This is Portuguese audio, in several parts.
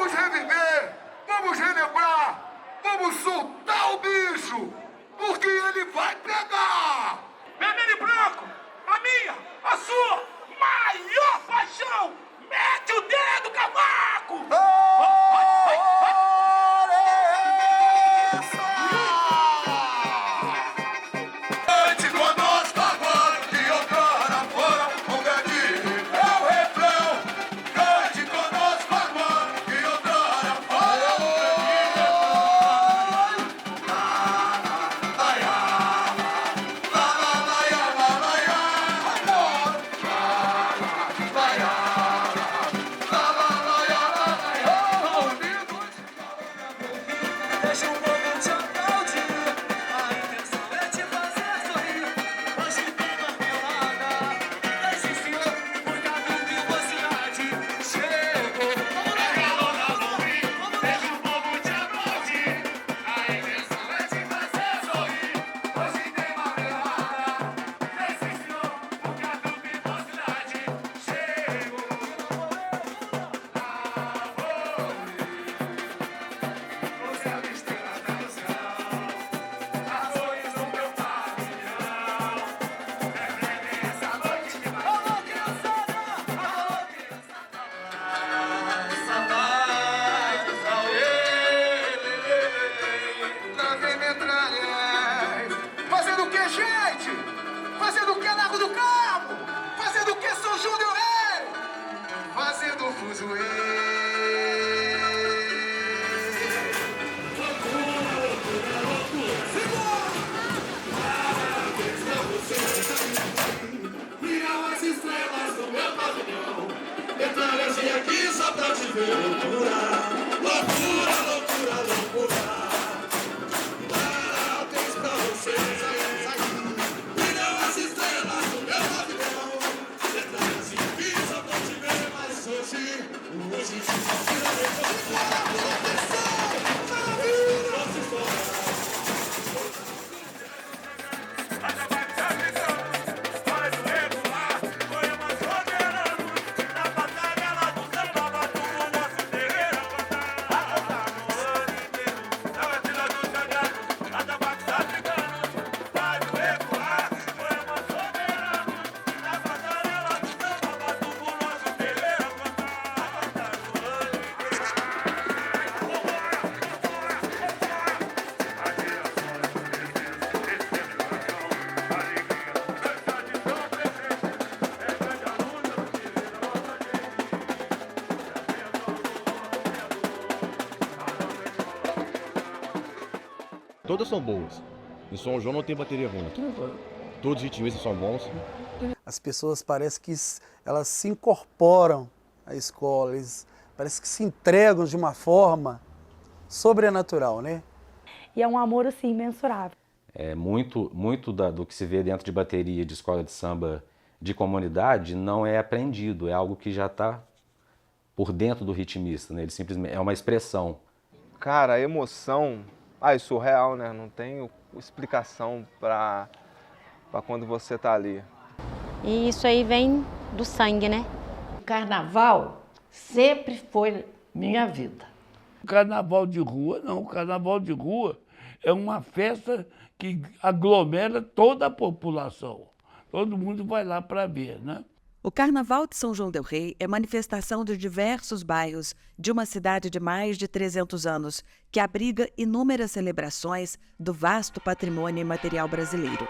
Vamos reviver, vamos relembrar, vamos soltar o bicho, porque ele vai pegar! Vermelho e branco, a minha, a sua maior paixão! Mete o dedo, cavaco! Cante conosco agora, que outrora foram um grande refrão. Cante conosco agora, que outrora foram um grande Deixa o povo te aplaudir. A intenção é te fazer sorrir. Hoje tem marmelada da Sicília, porque a duvidosidade chegou. Vamos lá, Deixa o povo te aplaudir. A intenção é te fazer sorrir. Hoje tem marmelada. Esse senhor, porque a duvidosidade chegou. Você é a estrela da ilusão. As cores do meu pavilhão. Refletem essa noite que vai. alô, criançada! Alô, Lá vem metralhas. Fazendo o que, gente? Fazendo o que, Largo do Cabo? Fazendo o que, São João del Rei? Fazendo fuzuê. Brilham as estrelas do meu pavilhão. Metralhagem aqui só pra te ver. Loucura, loucura, loucura, loucura. Parabéns pra vocês. Brilham as estrelas do meu pavilhão. Metralhagem aqui só pra te ver. Mas hoje Todas são boas. Em São João não tem bateria ruim. Todos os ritmistas são bons. As pessoas parece que elas se incorporam à escola, parece que se entregam de uma forma sobrenatural, né? E é um amor, assim, imensurável. É muito do que se vê dentro de bateria de escola de samba de comunidade não é aprendido, é algo que já está por dentro do ritmista, né? Ele simplesmente é uma expressão. Cara, a emoção, é surreal, né? Não tem explicação para quando você tá ali. E isso aí vem do sangue, né? O carnaval sempre foi minha vida. Carnaval de rua, não. O carnaval de rua é uma festa que aglomera toda a população. Todo mundo vai lá para ver, né? O Carnaval de São João del Rei é manifestação de diversos bairros de uma cidade de mais de 300 anos, que abriga inúmeras celebrações do vasto patrimônio imaterial brasileiro.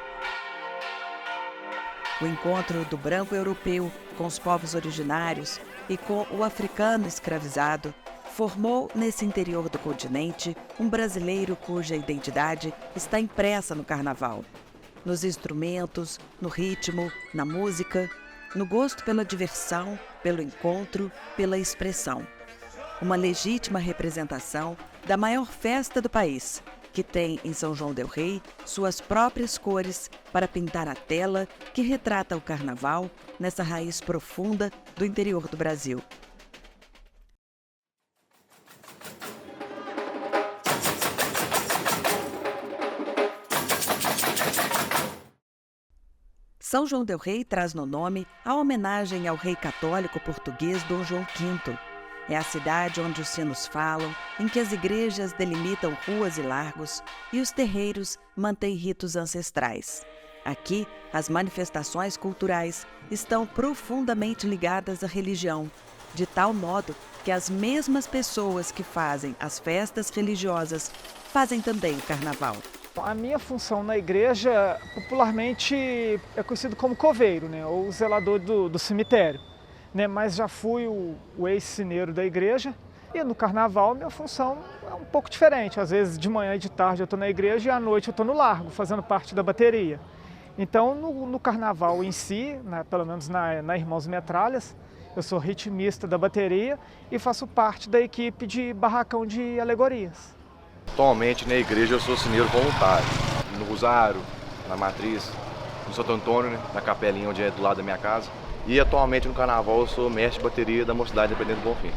O encontro do branco europeu com os povos originários e com o africano escravizado formou nesse interior do continente um brasileiro cuja identidade está impressa no carnaval, nos instrumentos, no ritmo, na música, no gosto pela diversão, pelo encontro, pela expressão. Uma legítima representação da maior festa do país, que tem em São João del Rei suas próprias cores para pintar a tela que retrata o carnaval nessa raiz profunda do interior do Brasil. São João del Rei traz no nome a homenagem ao rei católico português Dom João V. É a cidade onde os sinos falam, em que as igrejas delimitam ruas e largos e os terreiros mantêm ritos ancestrais. Aqui, as manifestações culturais estão profundamente ligadas à religião, de tal modo que as mesmas pessoas que fazem as festas religiosas fazem também o carnaval. A minha função na igreja, popularmente, é conhecido como coveiro, né, ou zelador do cemitério. Né, mas já fui o ex-sineiro da igreja e no carnaval minha função é um pouco diferente. Às vezes de manhã e de tarde eu estou na igreja e à noite eu estou no largo, fazendo parte da bateria. Então no carnaval em si, pelo menos na Irmãos Metralhas, eu sou ritmista da bateria e faço parte da equipe de barracão de alegorias. Atualmente na igreja eu sou sineiro voluntário, no Rosário, na Matriz, no Santo Antônio, né, na capelinha onde é do lado da minha casa. E atualmente no carnaval eu sou mestre de bateria da Mocidade Independente do Bonfim.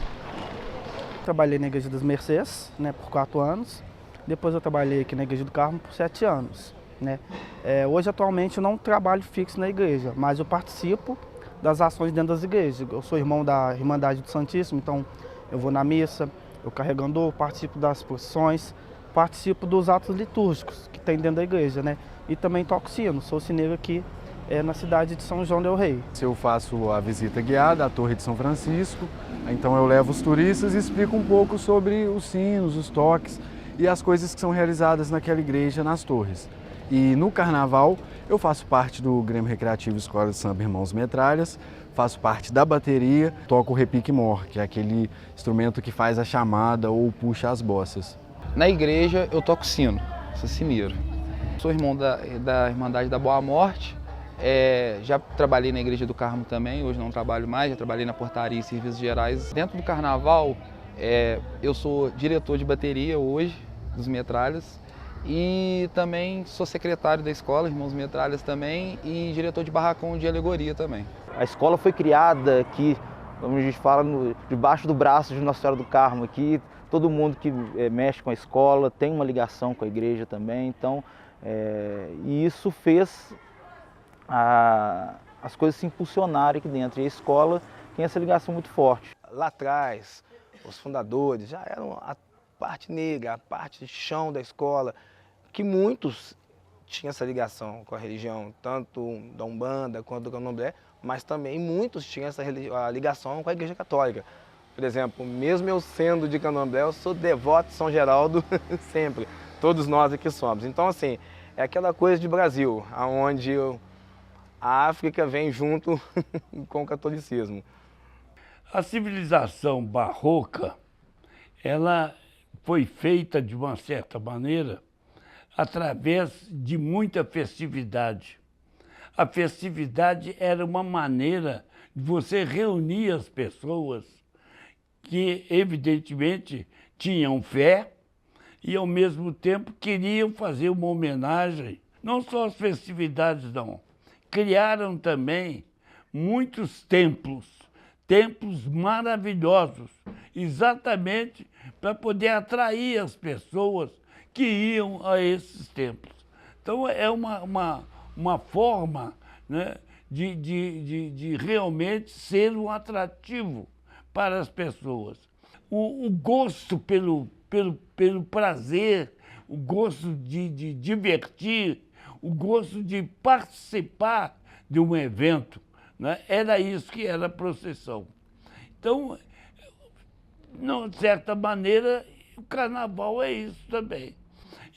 Trabalhei na Igreja das Mercês, né, por 4 anos. Depois eu trabalhei aqui na Igreja do Carmo por 7 anos. Né. Hoje atualmente eu não trabalho fixo na igreja, mas eu participo das ações dentro das igrejas. Eu sou irmão da Irmandade do Santíssimo, então eu vou na missa, eu carrego andor, participo das procissões, participo dos atos litúrgicos que tem dentro da igreja, né. E também toco sino, sou sineiro aqui na cidade de São João del Rei. Eu faço a visita guiada à Torre de São Francisco, então eu levo os turistas e explico um pouco sobre os sinos, os toques e as coisas que são realizadas naquela igreja nas torres. E no carnaval eu faço parte do Grêmio Recreativo Escola de Samba Irmãos Metralhas, faço parte da bateria, toco o repique-mor, que é aquele instrumento que faz a chamada ou puxa as bossas. Na igreja eu toco sino, sou sineiro. Sou irmão da Irmandade da Boa Morte. Já trabalhei na Igreja do Carmo também, hoje não trabalho mais, já trabalhei na portaria e serviços gerais. Dentro do carnaval, eu sou diretor de bateria hoje, dos Metralhas, e também sou secretário da escola, Irmãos Metralhas também, e diretor de barracão de alegoria também. A escola foi criada aqui, como a gente fala, debaixo do braço de Nossa Senhora do Carmo aqui. Todo mundo que mexe com a escola tem uma ligação com a igreja também, então, e isso fez as coisas se impulsionarem aqui dentro. E a escola tem essa ligação muito forte. Lá atrás, os fundadores já eram a parte negra, a parte de chão da escola, que muitos tinham essa ligação com a religião, tanto da Umbanda quanto do Candomblé, mas também muitos tinham essa ligação com a Igreja Católica. Por exemplo, mesmo eu sendo de Candomblé, eu sou devoto de São Geraldo sempre, todos nós aqui somos. Então, assim, é aquela coisa de Brasil, onde a África vem junto com o catolicismo. A civilização barroca, ela foi feita de uma certa maneira através de muita festividade. A festividade era uma maneira de você reunir as pessoas que, evidentemente, tinham fé e, ao mesmo tempo, queriam fazer uma homenagem, não só às festividades, não. Criaram também muitos templos maravilhosos, exatamente para poder atrair as pessoas que iam a esses templos. Então é uma forma, né, de realmente ser um atrativo para as pessoas. O gosto pelo prazer, o gosto de divertir, o gosto de participar de um evento, né? Era isso que era a procissão. Então, de certa maneira, o carnaval é isso também.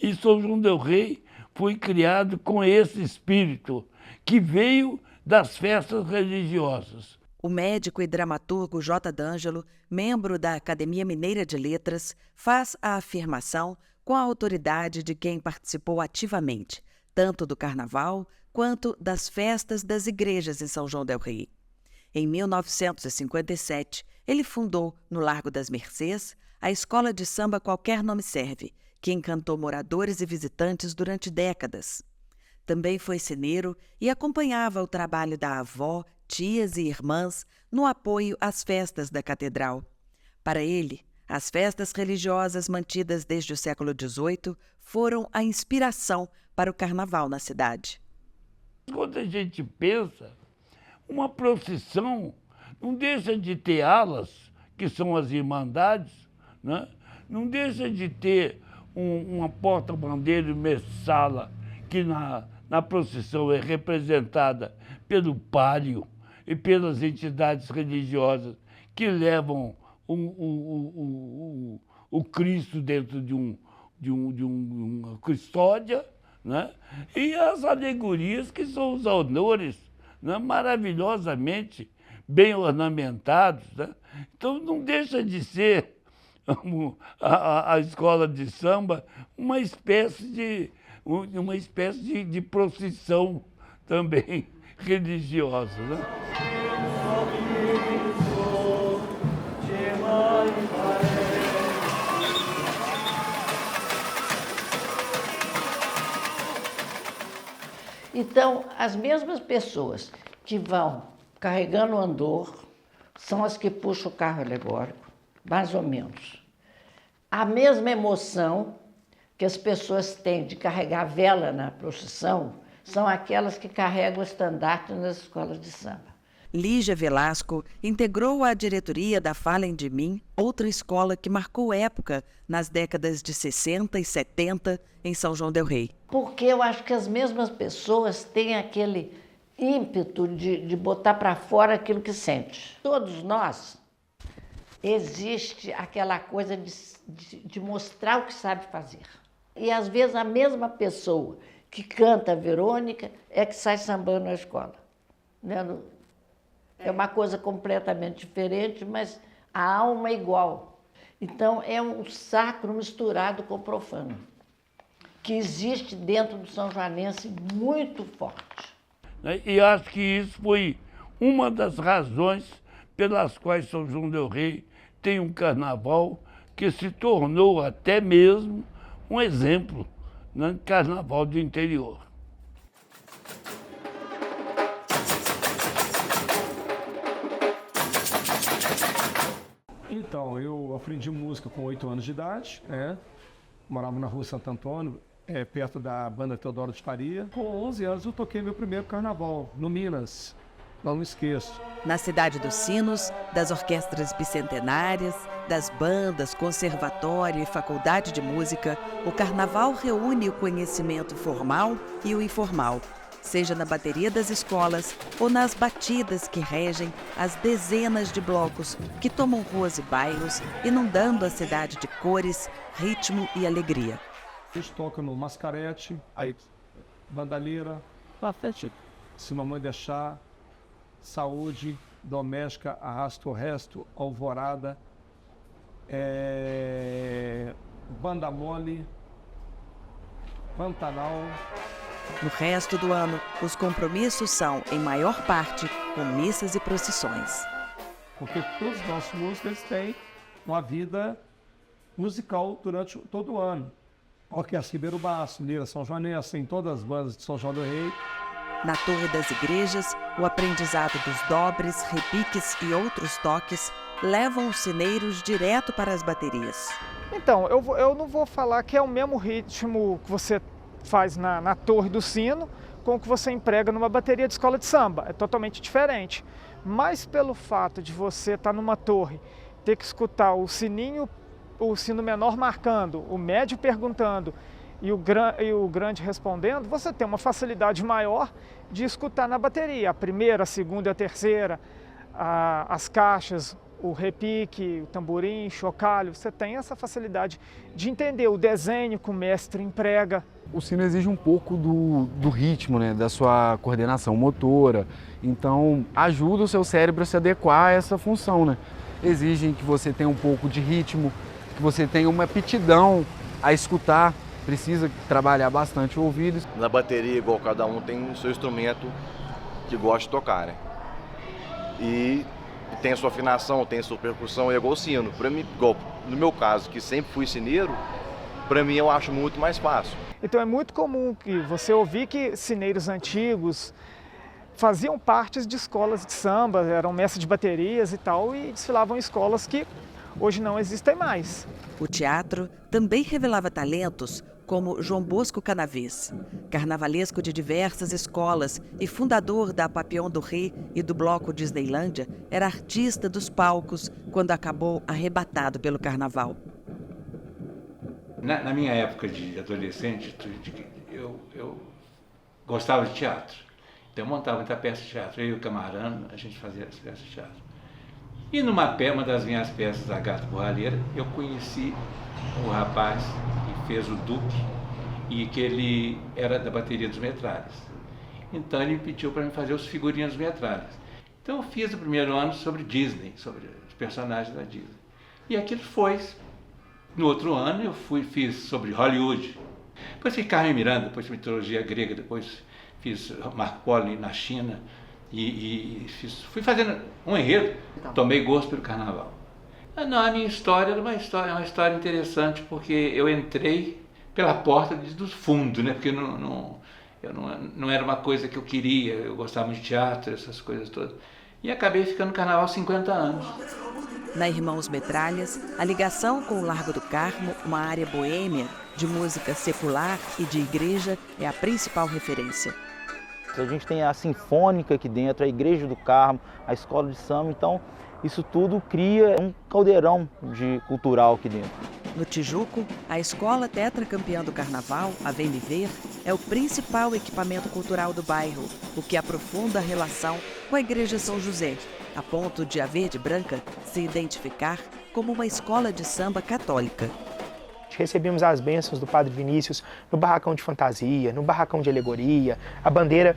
E São João del Rei foi criado com esse espírito que veio das festas religiosas. O médico e dramaturgo J. D'Angelo, membro da Academia Mineira de Letras, faz a afirmação com a autoridade de quem participou ativamente, tanto do carnaval quanto das festas das igrejas em São João del Rei. Em 1957, ele fundou, no Largo das Mercês, a escola de samba Qualquer Nome Serve, que encantou moradores e visitantes durante décadas. Também foi sineiro e acompanhava o trabalho da avó, tias e irmãs no apoio às festas da catedral. Para ele, as festas religiosas mantidas desde o século XVIII foram a inspiração para o carnaval na cidade. Quando a gente pensa, uma procissão não deixa de ter alas que são as irmandades, né? Não deixa de ter uma porta-bandeira e messala que na procissão é representada pelo pálio e pelas entidades religiosas que levam o Cristo dentro de uma custódia, né? E as alegorias, que são os honores, né? Maravilhosamente bem ornamentados, né? Então não deixa de ser a escola de samba uma espécie de procissão também religiosa, né? Então, as mesmas pessoas que vão carregando o andor são as que puxam o carro alegórico, mais ou menos. A mesma emoção que as pessoas têm de carregar vela na procissão são aquelas que carregam o estandarte nas escolas de samba. Lígia Velasco integrou a diretoria da Falem de Mim, outra escola que marcou época nas décadas de 60 e 70 em São João del Rei. Porque eu acho que as mesmas pessoas têm aquele ímpeto de botar para fora aquilo que sente. Todos nós, existe aquela coisa de mostrar o que sabe fazer. E às vezes a mesma pessoa que canta a Verônica é que sai sambando na escola. É uma coisa completamente diferente, mas a alma é igual. Então é um sacro misturado com o profano, que existe dentro do São Joanense muito forte. E acho que isso foi uma das razões pelas quais São João del Rei tem um carnaval que se tornou até mesmo um exemplo, né? Carnaval do interior. Então, eu aprendi música com 8 anos de idade, né? Morava na rua Santo Antônio, perto da banda Teodoro de Faria. Com 11 anos eu toquei meu primeiro carnaval, no Minas, não me esqueço. Na cidade dos sinos, das orquestras bicentenárias, das bandas, conservatório e faculdade de música, o carnaval reúne o conhecimento formal e o informal, seja na bateria das escolas ou nas batidas que regem as dezenas de blocos que tomam ruas e bairros, inundando a cidade de cores, ritmo e alegria. A gente toca no Mascarete, aí Bandalheira, Se Mamãe Deixar, Saúde, Doméstica, Arrasta o Resto, Alvorada, Banda Mole, Pantanal. No resto do ano, os compromissos são, em maior parte, com missas e procissões. Porque todos os nossos músicos têm uma vida musical durante todo o ano. Orquestra Ribeiro Baço, Lira São Joanense, em todas as bandas de São João del Rei. Na Torre das Igrejas, o aprendizado dos dobres, repiques e outros toques levam os sineiros direto para as baterias. Então, eu não vou falar que é o mesmo ritmo que você faz na Torre do Sino com o que você emprega numa bateria de escola de samba. É totalmente diferente. Mas pelo fato de você estar numa torre, ter que escutar o sininho, o sino menor marcando, o médio perguntando e o grande respondendo, você tem uma facilidade maior de escutar na bateria. A primeira, a segunda e a terceira, as caixas, o repique, o tamborim, chocalho, você tem essa facilidade de entender o desenho que o mestre emprega. O sino exige um pouco do ritmo, né, da sua coordenação motora, então ajuda o seu cérebro a se adequar a essa função, né? Exigem que você tenha um pouco de ritmo, que você tenha uma aptidão a escutar, precisa trabalhar bastante o ouvido. Na bateria, igual cada um tem o seu instrumento que gosta de tocar, né? E tem a sua afinação, tem a sua percussão, é igual o sino. Para mim, igual no meu caso, que sempre fui sineiro, para mim eu acho muito mais fácil. Então é muito comum que você ouvir que sineiros antigos faziam partes de escolas de samba, eram mestres de baterias e tal, e desfilavam em escolas que hoje não existem mais. O teatro também revelava talentos como João Bosco Canaves, carnavalesco de diversas escolas e fundador da Papillon Doré e do bloco Disneylândia, era artista dos palcos quando acabou arrebatado pelo carnaval. Na minha época de adolescente, eu gostava de teatro. Então eu montava muita peça de teatro. Eu e o Camarano, a gente fazia as peças de teatro. E uma das minhas peças, A Gata Borralheira, eu conheci o rapaz que fez o Duque e que ele era da bateria dos Metralhas. Então ele me pediu para fazer os figurinhos dos Metralhas. Então eu fiz o primeiro ano sobre Disney, sobre os personagens da Disney. E aquilo foi. No outro ano eu fiz sobre Hollywood. Depois fiz Carmen Miranda, depois mitologia grega, depois fiz Marco Polo na China fui fazendo um enredo. Tomei gosto pelo carnaval. Não, a minha história era uma história interessante, porque eu entrei pela porta do fundo, né? Porque não era uma coisa que eu queria, eu gostava muito de teatro, essas coisas todas. E acabei ficando no carnaval 50 anos. Na Irmãos Metralhas, a ligação com o Largo do Carmo, uma área boêmia de música secular e de igreja, é a principal referência. A gente tem a Sinfônica aqui dentro, a Igreja do Carmo, a Escola de Samba, então isso tudo cria um caldeirão cultural aqui dentro. No Tijuco, a escola tetracampeã do Carnaval, a Vem Me Ver, é o principal equipamento cultural do bairro, o que aprofunda a relação com a Igreja São José, a ponto de a Verde Branca se identificar como uma escola de samba católica. Recebemos as bênçãos do Padre Vinícius no barracão de fantasia, no barracão de alegoria. A bandeira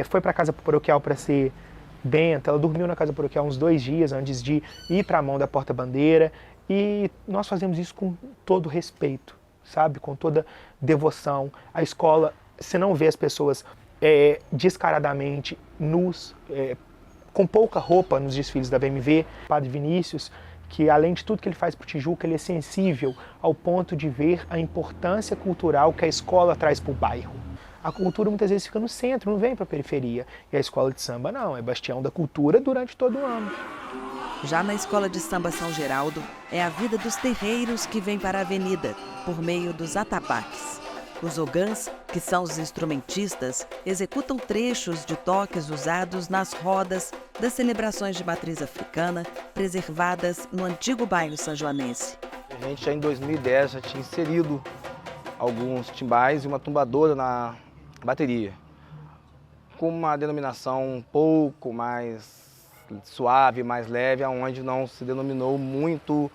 foi para a casa paroquial para ser benta, ela dormiu na casa paroquial uns 2 dias antes de ir para a mão da porta-bandeira. E nós fazemos isso com todo respeito, sabe? Com toda devoção. A escola, você não vê as pessoas descaradamente nus, com pouca roupa nos desfiles da BMW. Padre Vinícius, que além de tudo que ele faz para o Tijuca, ele é sensível ao ponto de ver a importância cultural que a escola traz para o bairro. A cultura muitas vezes fica no centro, não vem para a periferia. E a escola de samba não, é bastião da cultura durante todo o ano. Já na Escola de Samba São Geraldo, é a vida dos terreiros que vem para a avenida, por meio dos atabaques. Os ogãs, que são os instrumentistas, executam trechos de toques usados nas rodas das celebrações de matriz africana, preservadas no antigo bairro sanjoanense. A gente já em 2010 já tinha inserido alguns timbais e uma tumbadora na bateria, com uma denominação um pouco mais suave, mais leve, onde não se denominou muito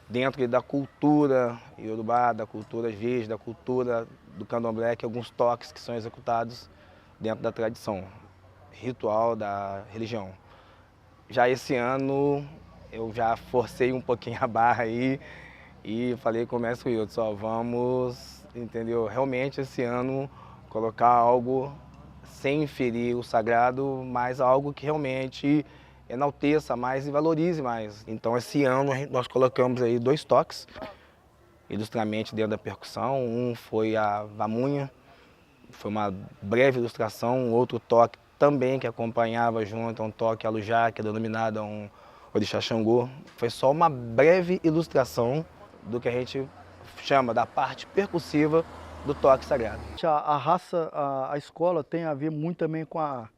dentro da cultura iorubá, da cultura verde, da cultura do candomblé, que alguns toques que são executados dentro da tradição ritual da religião. Já esse ano eu já forcei um pouquinho a barra aí e falei com o mestre Wilton, só vamos, entendeu? Realmente esse ano colocar algo sem ferir o sagrado, mas algo que realmente enalteça mais e valorize mais. Então esse ano nós colocamos aí 2 toques, ilustramente dentro da percussão. Um foi a vamunha, foi uma breve ilustração, outro toque também que acompanhava junto, um toque alujá, que é denominado um orixá Xangô. Foi só uma breve ilustração do que a gente chama da parte percussiva do toque sagrado. A raça, a escola tem a ver muito também com a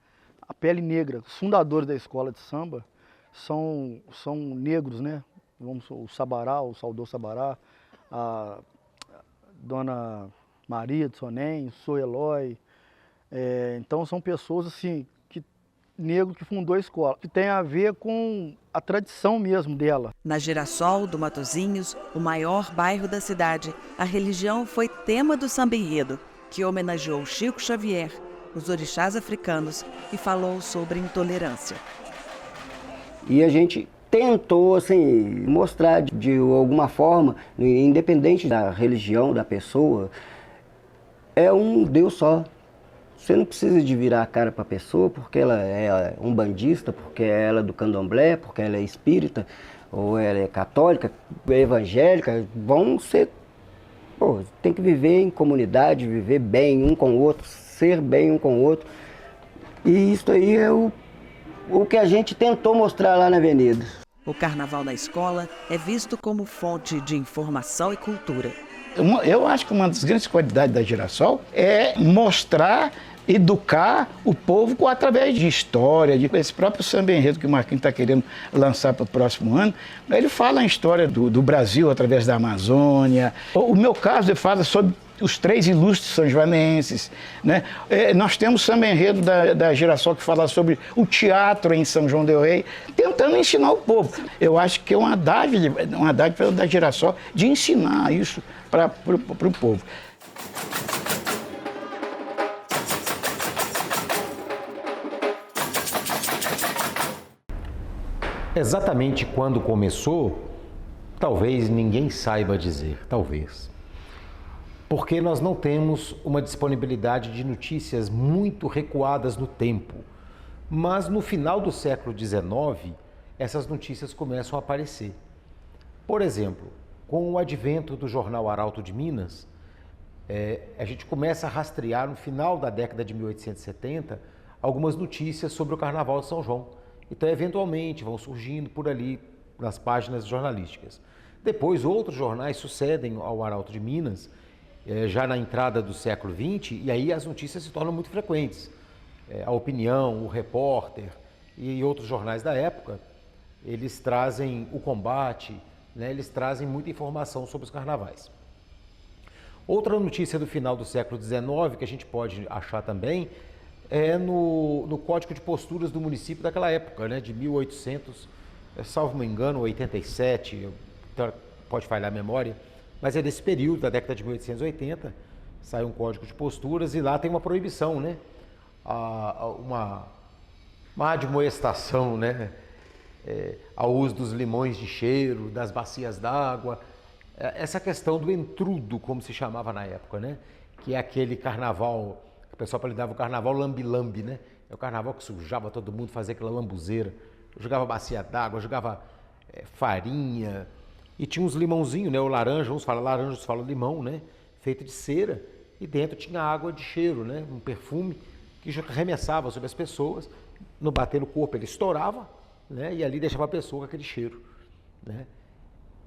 pele negra. Os fundadores da escola de samba são negros, né? O Sabará, o saudoso Sabará, a Dona Maria de Sonem, o Sou Eloy. Então são pessoas assim, negro que fundou a escola, que tem a ver com a tradição mesmo dela. Na Girassol do Matozinhos, o maior bairro da cidade, a religião foi tema do samba enredo, que homenageou Chico Xavier, os orixás africanos e falou sobre intolerância. E a gente tentou assim, mostrar de alguma forma, independente da religião da pessoa, é um Deus só. Você não precisa de virar a cara para a pessoa porque ela é umbandista, porque ela é do candomblé, porque ela é espírita, ou ela é católica, evangélica. Vão ser... tem que viver em comunidade, viver bem um com o outro, ser bem um com o outro. E isso aí é o que a gente tentou mostrar lá na avenida. O carnaval na escola é visto como fonte de informação e cultura. Eu acho que uma das grandes qualidades da Girassol é mostrar, educar o povo através de história, de esse próprio samba enredo que o Marquinhos está querendo lançar para o próximo ano. Ele fala a história do Brasil através da Amazônia. O meu caso, ele fala sobre os 3 ilustres são-joanenses, né? Nós temos samba enredo da Girassol que fala sobre o teatro em São João del Rei, tentando ensinar o povo. Eu acho que é uma dádiva da Girassol de ensinar isso para o povo. Exatamente quando começou, talvez ninguém saiba dizer, talvez. Porque nós não temos uma disponibilidade de notícias muito recuadas no tempo. Mas no final do século XIX, essas notícias começam a aparecer. Por exemplo, com o advento do jornal Arauto de Minas, a gente começa a rastrear no final da década de 1870 algumas notícias sobre o Carnaval de São João. Então, eventualmente, vão surgindo por ali nas páginas jornalísticas. Depois, outros jornais sucedem ao Arauto de Minas, já na entrada do século XX, e aí as notícias se tornam muito frequentes. A Opinião, o Repórter e outros jornais da época, eles trazem o combate, né? Eles trazem muita informação sobre os carnavais. Outra notícia do final do século XIX, que a gente pode achar também, é no Código de Posturas do município daquela época, né? De 1800, salvo me engano, 87, então pode falhar a memória, mas é desse período, da década de 1880, sai um Código de Posturas e lá tem uma proibição, né? Uma admoestação, né? Ao uso dos limões de cheiro, das bacias d'água, essa questão do entrudo, como se chamava na época, né? Que é aquele carnaval, o pessoal apelidava o carnaval lambi-lambi, né? É o carnaval que sujava todo mundo, fazia aquela lambuzeira, jogava bacia d'água, jogava farinha, e tinha uns limãozinhos, né? O laranja, uns falam laranja, outros falam limão, né? Feito de cera, e dentro tinha água de cheiro, né? Um perfume que arremessava sobre as pessoas, no bater no corpo ele estourava, né? E ali deixava a pessoa com aquele cheiro, né?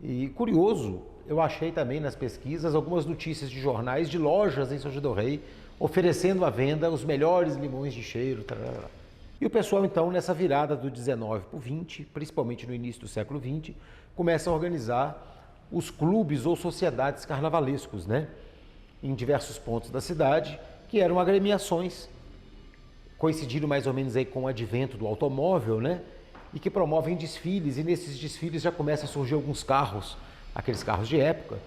E curioso, eu achei também nas pesquisas algumas notícias de jornais de lojas em São João del Rei oferecendo à venda os melhores limões de cheiro. Tarará. E o pessoal então nessa virada do 19 para o 20, principalmente no início do século 20, começa a organizar os clubes ou sociedades carnavalescos, né? Em diversos pontos da cidade, que eram agremiações, coincidiram mais ou menos aí com o advento do automóvel, né? E que promovem desfiles, e nesses desfiles já começam a surgir alguns carros, aqueles carros de época,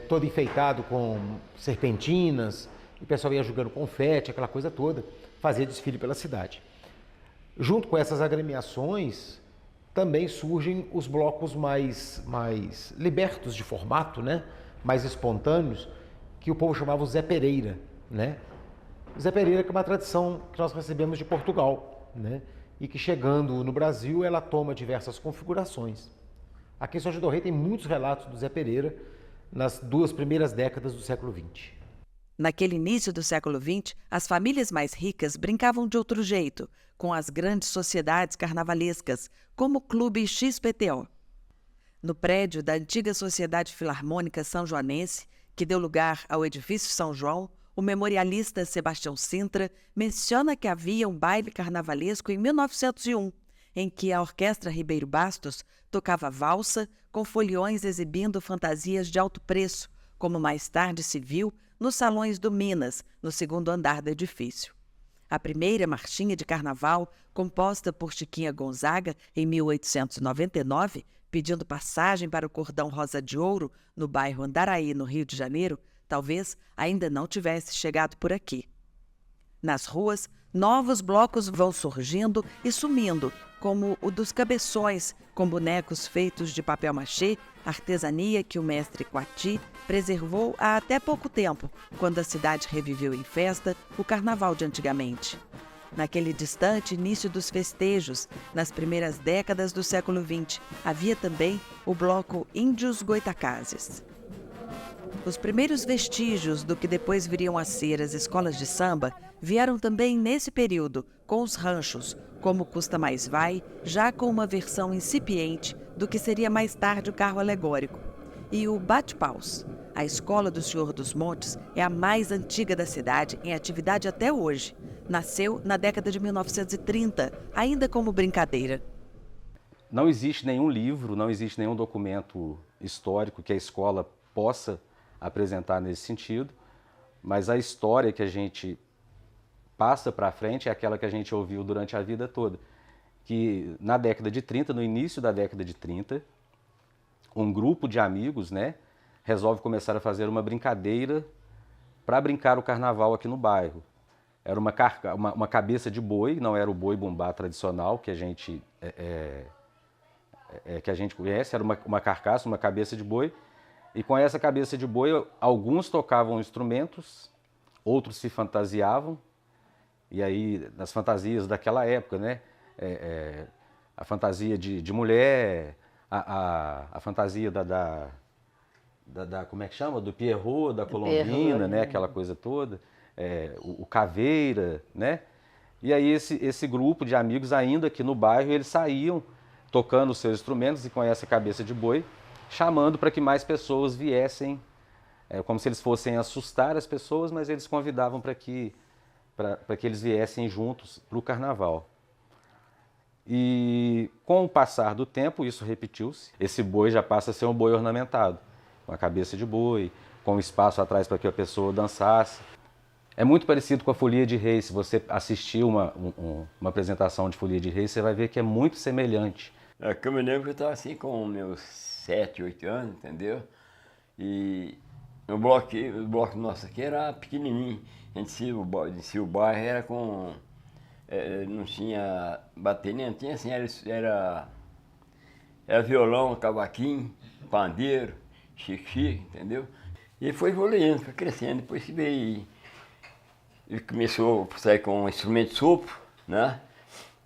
todo enfeitado com serpentinas, e o pessoal ia jogando confete, aquela coisa toda, fazia desfile pela cidade. Junto com essas agremiações, também surgem os blocos mais libertos de formato, né? Mais espontâneos, que o povo chamava o Zé Pereira, né? O Zé Pereira que é uma tradição que nós recebemos de Portugal, né? E que chegando no Brasil ela toma diversas configurações. Aqui em São João del Rei tem muitos relatos do Zé Pereira nas 2 primeiras décadas do século XX. Naquele início do século XX, as famílias mais ricas brincavam de outro jeito, com as grandes sociedades carnavalescas, como o Clube XPTO. No prédio da antiga Sociedade Filarmônica São Joanense, que deu lugar ao Edifício São João, o memorialista Sebastião Sintra menciona que havia um baile carnavalesco em 1901, em que a Orquestra Ribeiro Bastos tocava valsa com foliões exibindo fantasias de alto preço, como mais tarde se viu nos salões do Minas, no 2º andar do edifício. A primeira marchinha de carnaval, composta por Chiquinha Gonzaga em 1899, pedindo passagem para o Cordão Rosa de Ouro, no bairro Andaraí, no Rio de Janeiro, talvez ainda não tivesse chegado por aqui. Nas ruas, novos blocos vão surgindo e sumindo, como o dos cabeções, com bonecos feitos de papel machê, artesania que o mestre Coati preservou há até pouco tempo, quando a cidade reviveu em festa o carnaval de antigamente. Naquele distante início dos festejos, nas primeiras décadas do século XX, havia também o bloco Índios Goitacazes. Os primeiros vestígios do que depois viriam a ser as escolas de samba vieram também nesse período, com os ranchos, como Custa Mais Vai, já com uma versão incipiente do que seria mais tarde o carro alegórico, e o bate-paus, A Escola do Senhor dos Montes é a mais antiga da cidade, em atividade até hoje. Nasceu na década de 1930, ainda como brincadeira. Não existe nenhum livro, não existe nenhum documento histórico que a escola possa apresentar nesse sentido, mas a história que a gente passa para frente é aquela que a gente ouviu durante a vida toda. Que na década de 30, no início da década de 30, um grupo de amigos, né, resolve começar a fazer uma brincadeira para brincar o carnaval aqui no bairro. Era uma cabeça de boi, não era o boi bumbá tradicional que a gente conhece, era uma carcaça, uma cabeça de boi. E com essa cabeça de boi, alguns tocavam instrumentos, outros se fantasiavam. E aí, nas fantasias daquela época, né, a fantasia de mulher, a fantasia como é que chama? Do Pierrot, da Colombina, né? Aquela coisa toda, o Caveira, né? E aí esse grupo de amigos ainda aqui no bairro, eles saíam tocando os seus instrumentos e com essa cabeça de boi, chamando para que mais pessoas viessem, como se eles fossem assustar as pessoas, mas eles convidavam para que eles viessem juntos para o carnaval. E com o passar do tempo, isso repetiu-se. Esse boi já passa a ser um boi ornamentado, com a cabeça de boi, com espaço atrás para que a pessoa dançasse. É muito parecido com a Folia de Reis. Se você assistir uma apresentação de Folia de Reis, você vai ver que é muito semelhante. Eu me lembro que eu estava assim com meus 7, 8 anos, entendeu? E o bloco nosso aqui era pequenininho. A gente descia o bairro, era com... não tinha bateria, não tinha assim, era violão, cavaquinho, pandeiro, chique, entendeu? E foi evoluindo, foi crescendo, depois que veio... Ele começou a sair com um instrumento de sopro, né?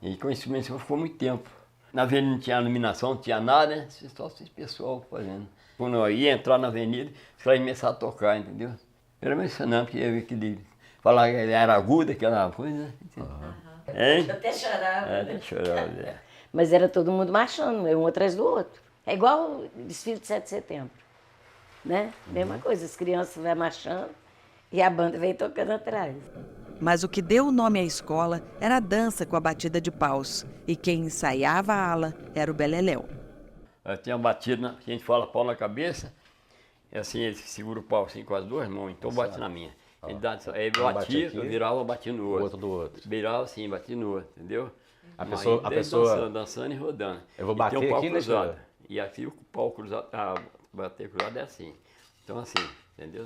E com o instrumento de sopro ficou muito tempo. Na avenida não tinha iluminação, não tinha nada, né? Só esse pessoal fazendo. Quando eu ia entrar na avenida, os caras começaram a tocar, entendeu? Era mencionando que ia ver aquele... Falar que era aguda, aquela coisa, né? Eu até chorava. Até chorava, Mas era todo mundo marchando, um atrás do outro. É igual o desfile de 7 de setembro, né? Mesma coisa, as crianças vão marchando e a banda vem tocando atrás. Mas o que deu o nome à escola era a dança com a batida de paus. E quem ensaiava a ala era o Beleléu. Tinha uma batida, a gente fala pau na cabeça, e assim, ele segura o pau assim com as duas mãos, então bate na minha. Ele batia, eu virava, batia no outro. O outro do outro. Virava assim, batia no outro, entendeu? A pessoa... Dançando e rodando. Eu vou bater e tem um pau aqui, cruzado. né? E aqui o pau cruzado, bater cruzado é assim. Então assim, entendeu?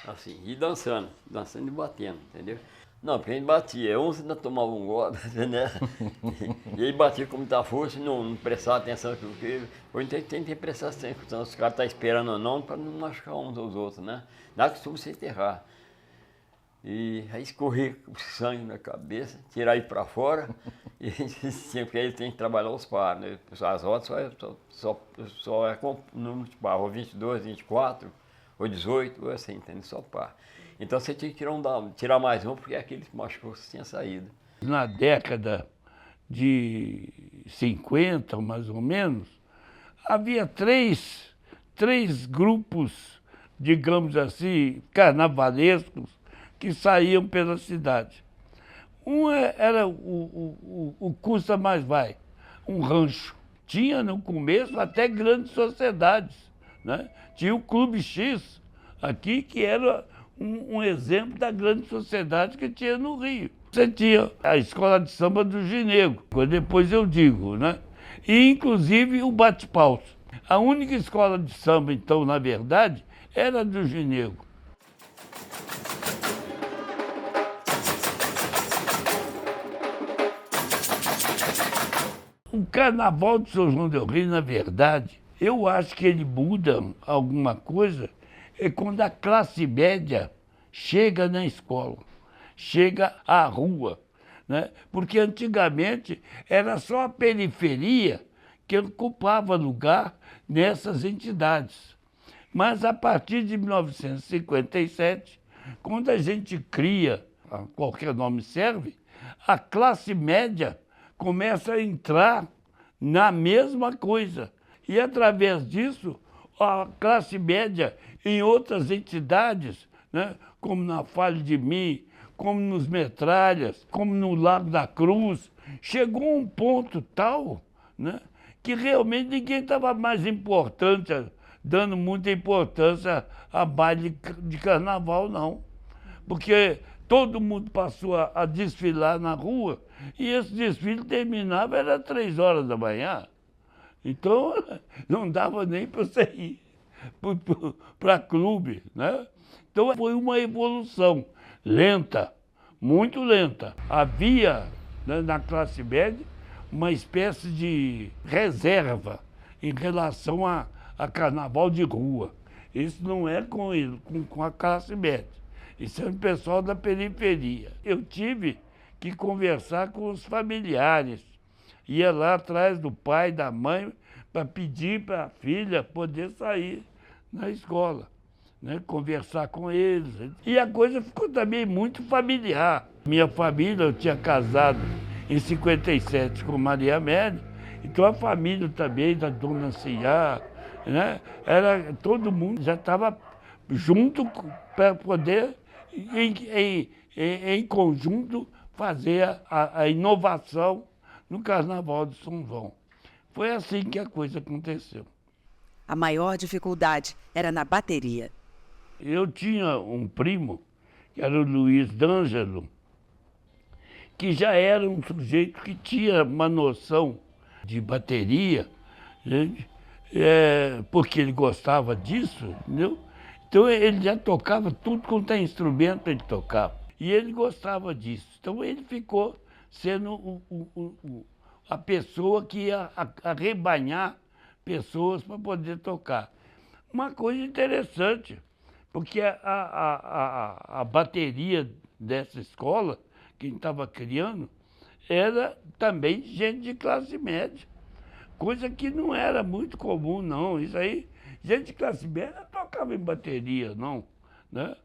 Assim, e dançando e batendo, entendeu? Não, porque a gente batia, uns ainda tomavam um gole, né? E aí batia com muita força e não prestava atenção no que... Hoje tem que prestar atenção, os caras estão esperando ou não, para não machucar uns aos outros, né? Dá costume você enterrar. E aí escorrer o sangue na cabeça, tirar ele para fora, e porque aí tem que trabalhar os pares, né? As rodas só é com número de par, ou 22, 24, ou 18, ou assim, entende? Só par. Então você tinha que tirar mais um, porque aquele que machucou tinha saído. Na década de 50, mais ou menos, havia três grupos, digamos assim, carnavalescos, que saíam pela cidade. Um era o Custa Mais Vai, um rancho. Tinha no começo até grandes sociedades, né? Tinha o Clube X aqui, que era um exemplo da grande sociedade que tinha no Rio. Você tinha a escola de samba do Ginego, depois eu digo, né? E inclusive o bate-paus. A única escola de samba, então, na verdade, era do Ginego. O Carnaval de São João del Rei, na verdade, eu acho que ele muda alguma coisa é quando a classe média chega na escola, chega à rua, né? Porque antigamente era só a periferia que ocupava lugar nessas entidades. Mas a partir de 1957, quando a gente cria, qualquer nome serve, a classe média começa a entrar na mesma coisa. E através disso, A classe média em outras entidades, né, como na Falha de Mi, como nos Metralhas, como no Lago da Cruz, chegou a um ponto tal, né, que realmente ninguém estava mais importante, dando muita importância a baile de carnaval, não. Porque todo mundo passou a desfilar na rua e esse desfile terminava, era 3 horas da manhã. Então, não dava nem para você ir para clube, né? Então, foi uma evolução lenta, muito lenta. Havia, né, na classe média, uma espécie de reserva em relação a carnaval de rua. Isso não é com a classe média. Isso é o pessoal da periferia. Eu tive que conversar com os familiares. Ia lá atrás do pai, da mãe, para pedir para a filha poder sair na escola, né? Conversar com eles. E a coisa ficou também muito familiar. Minha família, eu tinha casado em 57 com Maria Amélia, então a família também da Dona Ciá, né? Todo mundo já estava junto para poder, em conjunto, fazer a inovação no Carnaval de São João. Foi assim que a coisa aconteceu. A maior dificuldade era na bateria. Eu tinha um primo, que era o Luiz D'Angelo, que já era um sujeito que tinha uma noção de bateria, né? Porque ele gostava disso, entendeu? Então ele já tocava tudo quanto é instrumento, ele tocava. E ele gostava disso. Então ele ficou sendo a pessoa que ia arrebanhar pessoas para poder tocar. Uma coisa interessante, porque a bateria dessa escola, quem estava criando, era também gente de classe média. Coisa que não era muito comum, não. Isso aí, gente de classe média não tocava em bateria, não, né?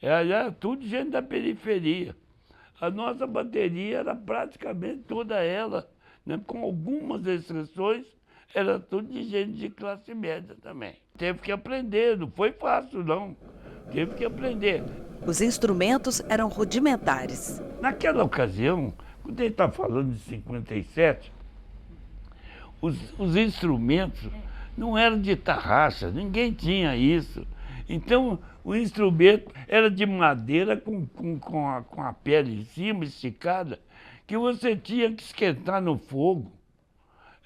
Era tudo gente da periferia. A nossa bateria era praticamente toda ela, né? Com algumas exceções, era tudo de gente de classe média também. Teve que aprender, não foi fácil, não. Teve que aprender. Os instrumentos eram rudimentares. Naquela ocasião, quando ele está falando de 57, os instrumentos não eram de tarraxa, ninguém tinha isso. Então, o instrumento era de madeira com a pele em cima, esticada, que você tinha que esquentar no fogo.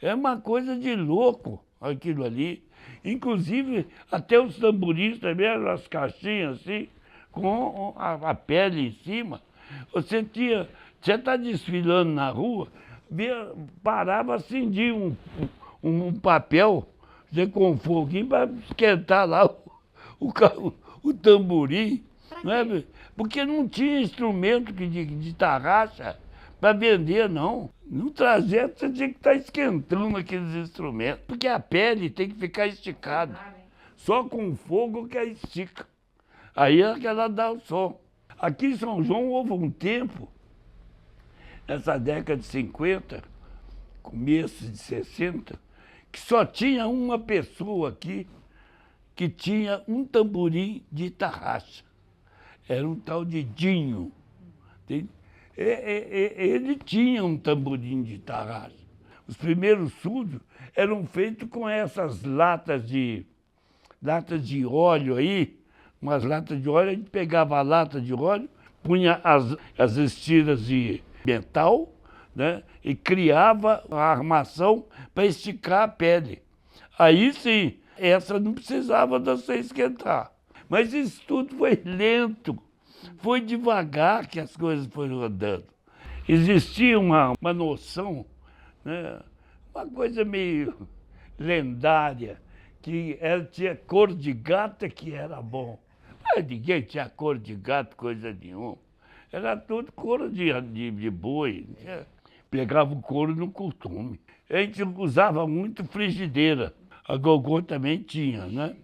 É uma coisa de louco aquilo ali. Inclusive, até os tamborins também eram as caixinhas assim, com a pele em cima. Você está desfilando na rua, parava, acendia um papel com um foguinho para esquentar lá o tamborim, né? Porque não tinha instrumento de tarraxa para vender, não. No trajeto você tinha que estar esquentando aqueles instrumentos, porque a pele tem que ficar esticada. Só com fogo que ela estica. Aí é que ela dá o som. Aqui em São João houve um tempo, nessa década de 50, começo de 60, que só tinha uma pessoa aqui que tinha um tamborim de tarraxa. Era um tal de Dinho. Ele tinha um tamborim de tarraxa. Os primeiros surdos eram feitos com essas latas de óleo aí, umas latas de óleo, a gente pegava a lata de óleo, punha as estiras de metal, né, e criava a armação para esticar a pele. Aí sim, essa não precisava de você esquentar. Mas isso tudo foi lento, foi devagar que as coisas foram andando. Existia uma noção, né, uma coisa meio lendária, que tinha cor de gato que era bom. Mas ninguém tinha cor de gato, coisa nenhuma. Era tudo couro de boi. Pegava o couro no costume. A gente usava muito frigideira. A gogô também tinha, né?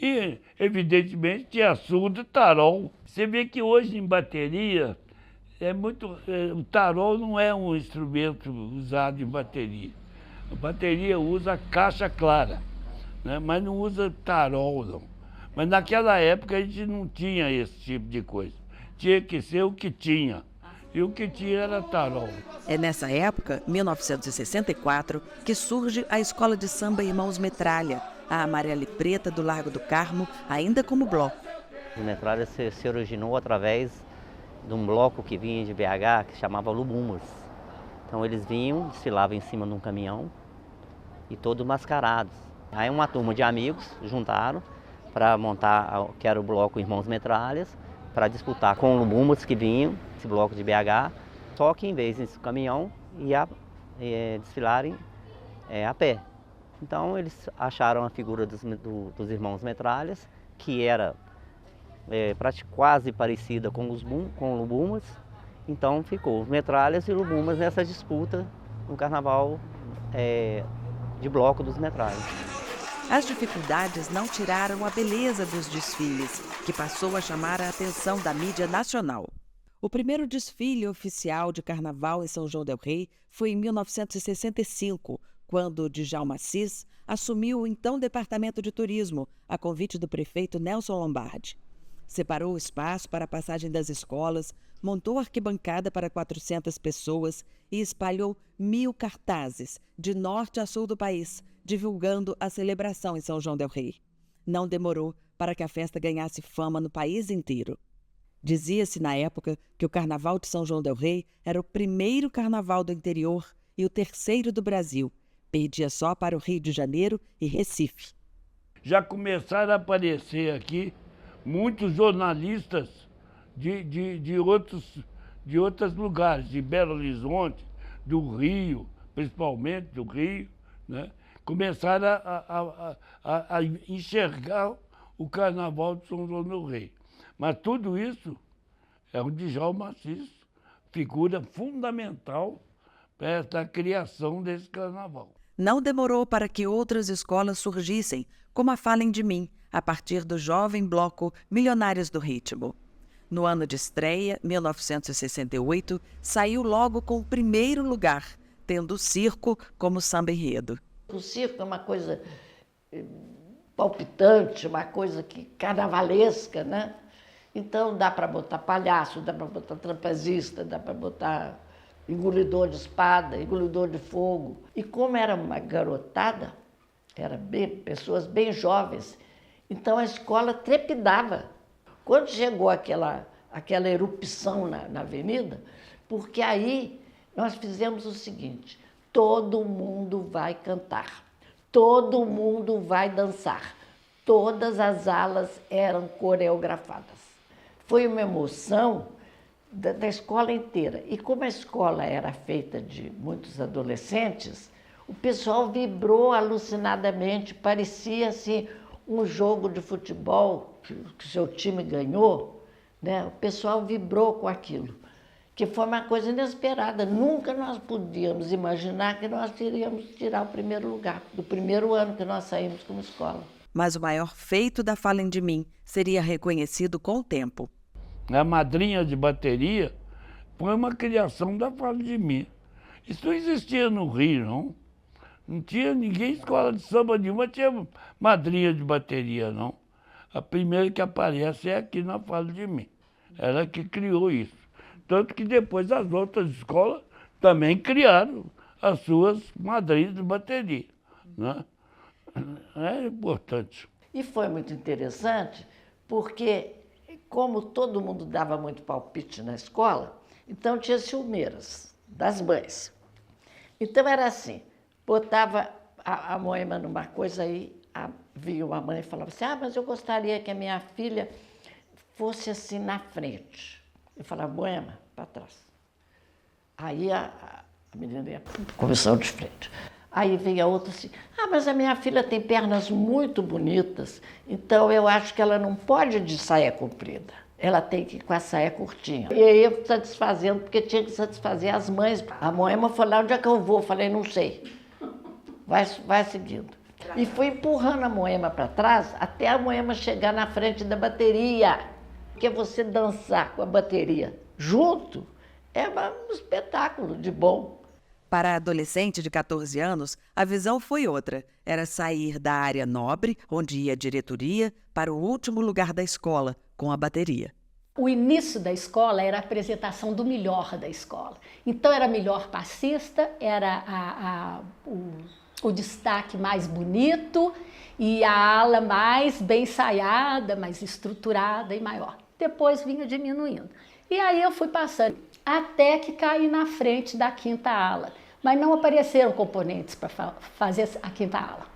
E, evidentemente, tinha surdo e tarol. Você vê que hoje em bateria, o tarol não é um instrumento usado em bateria. A bateria usa caixa clara. né? Mas não usa tarol, não. Mas naquela época a gente não tinha esse tipo de coisa. Tinha que ser o que tinha. E o que tinha era tarol. É nessa época, 1964, que surge a Escola de Samba Irmãos Metralha, a amarela e preta do Largo do Carmo, ainda como bloco. O Metralha se originou através de um bloco que vinha de BH, que chamava Lubumas. Então eles vinham, desfilavam em cima de um caminhão e todos mascarados. Aí uma turma de amigos juntaram para montar, que era o bloco Irmãos Metralhas, para disputar com o Lubumas que vinham, esse bloco de BH, só que em vez desse caminhão ia desfilarem a pé. Então eles acharam a figura dos Irmãos Metralhas, que era quase parecida com o Lubumas. Então ficou os Metralhas e Lubumas nessa disputa no carnaval de bloco dos Metralhas. As dificuldades não tiraram a beleza dos desfiles, que passou a chamar a atenção da mídia nacional. O primeiro desfile oficial de carnaval em São João del Rei foi em 1965, quando Djalma Assis assumiu o então Departamento de Turismo, a convite do prefeito Nelson Lombardi. Separou o espaço para a passagem das escolas, montou arquibancada para 400 pessoas e espalhou 1000 cartazes, de norte a sul do país, divulgando a celebração em São João del Rei. Não demorou para que a festa ganhasse fama no país inteiro. Dizia-se na época que o Carnaval de São João del Rei era o primeiro carnaval do interior e o terceiro do Brasil. Perdia só para o Rio de Janeiro e Recife. Já começaram a aparecer aqui muitos jornalistas de outros lugares, de Belo Horizonte, do Rio, principalmente do Rio, né? Começaram a enxergar o Carnaval de São João del Rei. Mas tudo isso é o Djalma Assis, figura fundamental para a criação desse carnaval. Não demorou para que outras escolas surgissem, como a Falem de Mim, a partir do jovem bloco Milionários do Ritmo. No ano de estreia, 1968, saiu logo com o primeiro lugar, tendo o circo como samba-enredo. O circo é uma coisa palpitante, uma coisa carnavalesca, né? Então dá para botar palhaço, dá para botar trapezista, dá para botar engolidor de espada, engolidor de fogo. E como era uma garotada, pessoas bem jovens, então a escola trepidava. Quando chegou aquela erupção na avenida, porque aí nós fizemos o seguinte: todo mundo vai cantar, todo mundo vai dançar, todas as alas eram coreografadas. Foi uma emoção da escola inteira. E como a escola era feita de muitos adolescentes, o pessoal vibrou alucinadamente, parecia assim um jogo de futebol que o seu time ganhou, né? O pessoal vibrou com aquilo, que foi uma coisa inesperada. Nunca nós podíamos imaginar que nós iríamos tirar o primeiro lugar, do primeiro ano que nós saímos como escola. Mas o maior feito da Falem de Mim seria reconhecido com o tempo. A madrinha de bateria foi uma criação da Falem de Mim. Isso não existia no Rio, não. Não tinha ninguém, escola de samba nenhuma tinha madrinha de bateria, não. A primeira que aparece é aqui na Falem de Mim. Ela que criou isso. Tanto que depois as outras escolas também criaram as suas madrinhas de bateria, né? É importante. E foi muito interessante porque, como todo mundo dava muito palpite na escola, então tinha ciumeiras das mães. Então era assim, botava a Moema numa coisa aí, vinha uma mãe e falava assim: mas eu gostaria que a minha filha fosse assim na frente. Eu falava: Moema, para trás. Aí a menina ia para a comissão de frente. Aí vinha outra assim: mas a minha filha tem pernas muito bonitas, então eu acho que ela não pode ir de saia comprida. Ela tem que ir com a saia curtinha. E aí eu satisfazendo, porque tinha que satisfazer as mães. A Moema falou: onde é que eu vou? Eu falei: não sei. Vai seguindo. E fui empurrando a Moema para trás até a Moema chegar na frente da bateria. Porque você dançar com a bateria junto é um espetáculo de bom. Para a adolescente de 14 anos, a visão foi outra. Era sair da área nobre, onde ia a diretoria, para o último lugar da escola, com a bateria. O início da escola era a apresentação do melhor da escola. Então era melhor passista, era o destaque mais bonito e a ala mais bem ensaiada, mais estruturada e maior. Depois vinha diminuindo. E aí eu fui passando, até que caí na frente da quinta ala. Mas não apareceram componentes para fazer a quinta ala.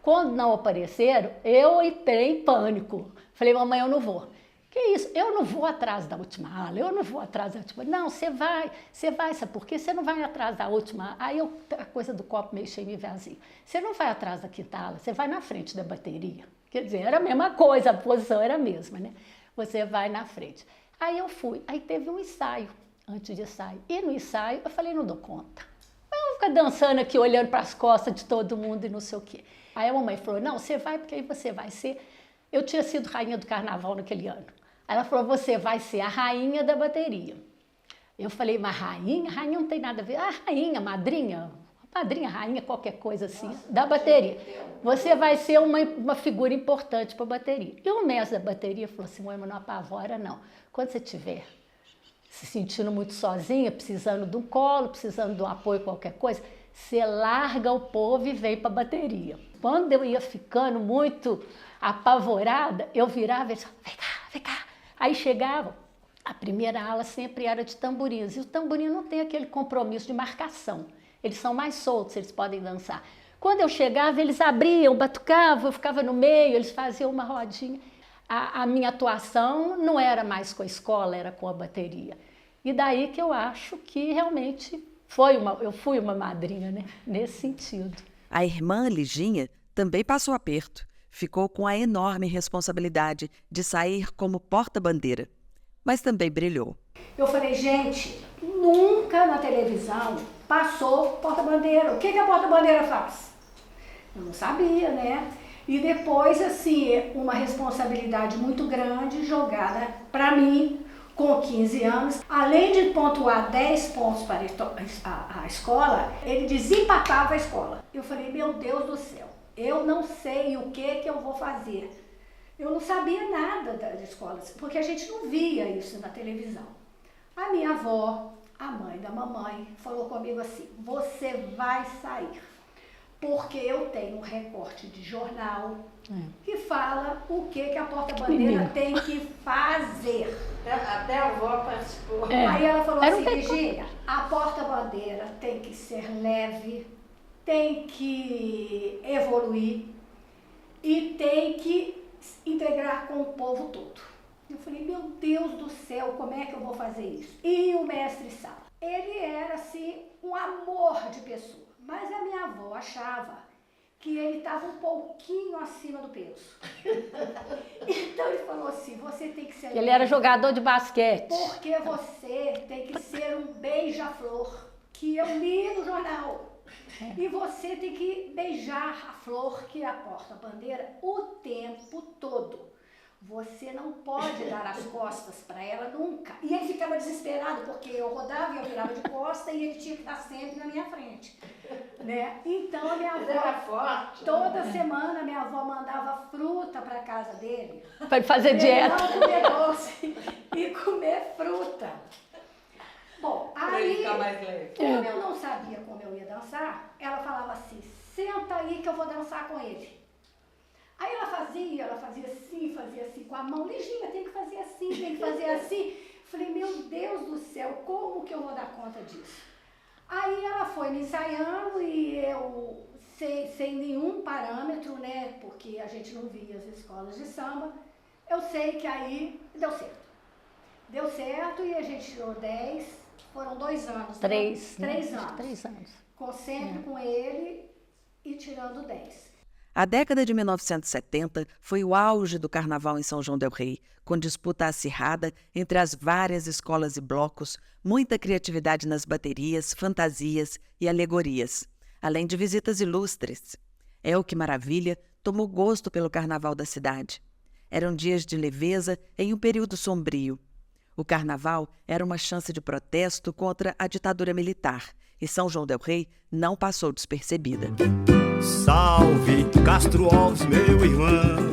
Quando não apareceram, eu entrei em pânico. Falei, mamãe, eu não vou. Que isso? Eu não vou atrás da última ala, eu não vou atrás da última. Não, você vai, sabe por quê? Você não vai atrás da última. Aí a coisa do copo meio cheio e vazio. Você não vai atrás da quinta ala, você vai na frente da bateria. Quer dizer, era a mesma coisa, a posição era a mesma, né? Você vai na frente. Aí eu fui, aí teve um ensaio, antes de ensaio. E no ensaio eu falei, não dou conta. Eu vou ficar dançando aqui, olhando para as costas de todo mundo e não sei o quê. Aí a mamãe falou, não, você vai porque aí você vai ser... Eu tinha sido rainha do carnaval naquele ano. Aí ela falou, você vai ser a rainha da bateria. Eu falei, mas rainha? Rainha não tem nada a ver. Ah, rainha, madrinha, rainha, qualquer coisa assim, da bateria. Você vai ser uma figura importante para a bateria. E o mestre da bateria falou assim, mãe, mas não apavora não. Quando você estiver se sentindo muito sozinha, precisando de um colo, precisando de um apoio, qualquer coisa, você larga o povo e vem para a bateria. Quando eu ia ficando muito apavorada, eu virava e disse, vem cá. Aí chegava, a primeira ala sempre era de tamborins, e o tamborim não tem aquele compromisso de marcação. Eles são mais soltos, eles podem dançar. Quando eu chegava, eles abriam, batucavam, eu ficava no meio, eles faziam uma rodinha. A minha atuação não era mais com a escola, era com a bateria. E daí que eu acho que realmente eu fui uma madrinha, né? Nesse sentido. A irmã Liginha também passou aperto. Ficou com a enorme responsabilidade de sair como porta-bandeira, mas também brilhou. Eu falei, gente, nunca na televisão passou porta-bandeira. O que a porta-bandeira faz? Eu não sabia, né? E depois, assim, uma responsabilidade muito grande jogada para mim, com 15 anos. Além de pontuar 10 pontos para a escola, ele desempatava a escola. Eu falei, meu Deus do céu. Eu não sei o que eu vou fazer. Eu não sabia nada das escolas, porque a gente não via isso na televisão. A minha avó, a mãe da mamãe, falou comigo assim, você vai sair, porque eu tenho um recorte de jornal que fala o que a porta-bandeira tem que fazer. Até a avó participou. Aí ela falou assim, Virgínia, a porta-bandeira tem que ser leve, tem que evoluir e tem que integrar com o povo todo. Eu falei, meu Deus do céu, como é que eu vou fazer isso? E o mestre Sala, ele era assim um amor de pessoa, mas a minha avó achava que ele estava um pouquinho acima do peso. Então ele falou assim, você tem que ser... Ele era jogador de basquete. Porque você tem que ser um beija-flor, que eu li no jornal. E você tem que beijar a flor que é a porta-bandeira o tempo todo. Você não pode dar as costas para ela nunca. E ele ficava desesperado, porque eu rodava e eu virava de costa e ele tinha que estar sempre na minha frente. Né? Então a minha avó, era forte, toda semana, minha avó mandava fruta para casa dele. Para fazer dieta. Não comer doce e comer fruta. Bom, aí, como eu não sabia como eu ia dançar, ela falava assim, senta aí que eu vou dançar com ele. Aí ela fazia assim com a mão, Liginha, tem que fazer assim, tem que fazer assim. Falei, meu Deus do céu, como que eu vou dar conta disso? Aí ela foi me ensaiando e eu, sem nenhum parâmetro, né, porque a gente não via as escolas de samba, eu sei que aí deu certo. Deu certo e a gente tirou 10. Foram 2 anos. 3 anos. 3 anos. Sempre com ele e tirando 10. A década de 1970 foi o auge do carnaval em São João del Rei, com disputa acirrada entre as várias escolas e blocos, muita criatividade nas baterias, fantasias e alegorias, além de visitas ilustres. Elke Maravilha tomou gosto pelo carnaval da cidade. Eram dias de leveza em um período sombrio. O carnaval era uma chance de protesto contra a ditadura militar e São João del Rei não passou despercebida. Salve, Castro Alves, meu irmão.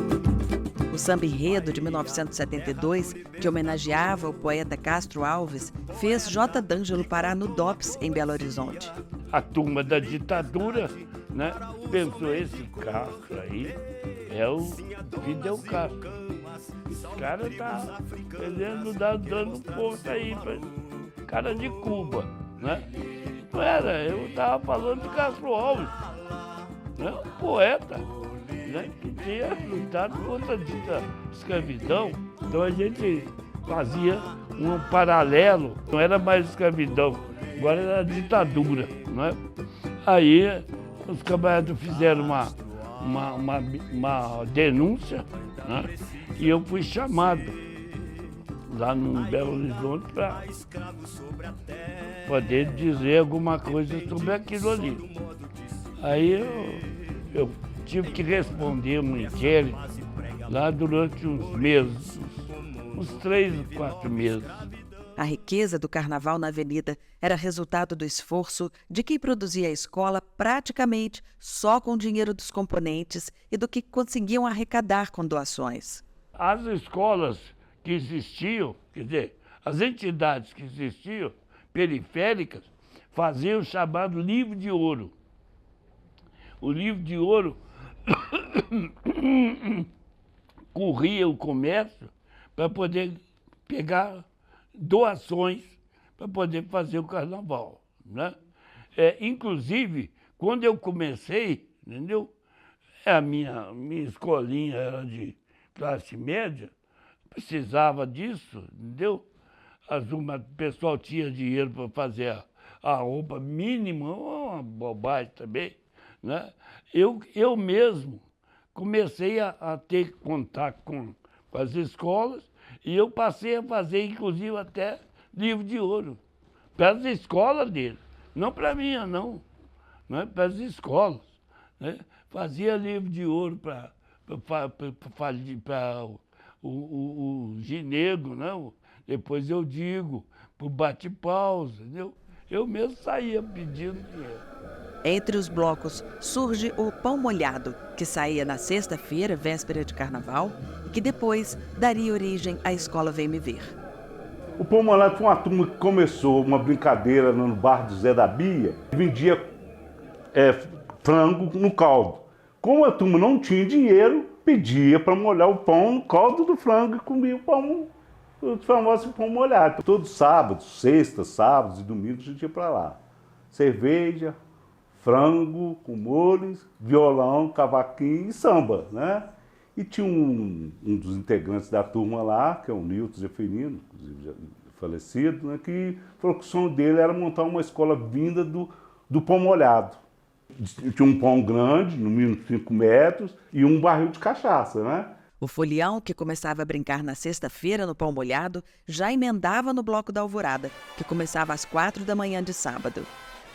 O samba enredo de 1972, que homenageava o poeta Castro Alves, fez J. D'Angelo parar no DOPS, em Belo Horizonte. A turma da ditadura, né, pensou, esse Castro aí é o Fidel Castro. Esse cara tá querendo dando força aí para cara de Cuba, né? Não era, eu tava falando de Castro Alves, né, um poeta, né, que tinha lutado contra a escravidão. Então a gente fazia um paralelo, não era mais escravidão, agora era ditadura, né? Aí os camaradas fizeram uma denúncia, né? E eu fui chamado lá no Belo Horizonte para poder dizer alguma coisa sobre aquilo ali. Aí eu tive que responder um inquérito lá durante uns meses, uns 3 ou 4 meses. A riqueza do carnaval na avenida era resultado do esforço de quem produzia a escola praticamente só com o dinheiro dos componentes e do que conseguiam arrecadar com doações. As escolas que existiam, quer dizer, as entidades que existiam, periféricas, faziam o chamado livro de ouro. O livro de ouro corria o comércio para poder pegar doações para poder fazer o carnaval, né? Inclusive, quando eu comecei, entendeu? A minha escolinha era de classe média, precisava disso, entendeu? O pessoal tinha dinheiro para fazer a roupa mínima, uma bobagem também, né? Eu mesmo comecei a ter contato com as escolas e eu passei a fazer, inclusive, até livro de ouro para as escolas deles, não para a minha, não, né? Para as escolas, né? Fazia livro de ouro para o ginego, né? Depois eu digo, para o bate-pausa, entendeu? Eu mesmo saía pedindo dinheiro. Entre os blocos surge o Pão Molhado, que saía na sexta-feira, véspera de carnaval, e que depois daria origem à Escola Vem Me Ver. O Pão Molhado foi uma turma que começou uma brincadeira no bar do Zé da Bia, vendia frango no caldo. Como a turma não tinha dinheiro, pedia para molhar o pão no caldo do frango e comia o pão, o famoso pão molhado. Todos sábados, sextas, sábados e domingos a gente ia para lá. Cerveja, frango com molhos, violão, cavaquinho e samba, né? E tinha um dos integrantes da turma lá, que é o Nilton Zeferino, inclusive já falecido, né? Que falou que o sonho dele era montar uma escola vinda do pão molhado. Tinha um pão grande, no mínimo 5 metros, e um barril de cachaça, né? O folião, que começava a brincar na sexta-feira no Pão Molhado, já emendava no Bloco da Alvorada, que começava às 4 da manhã de sábado.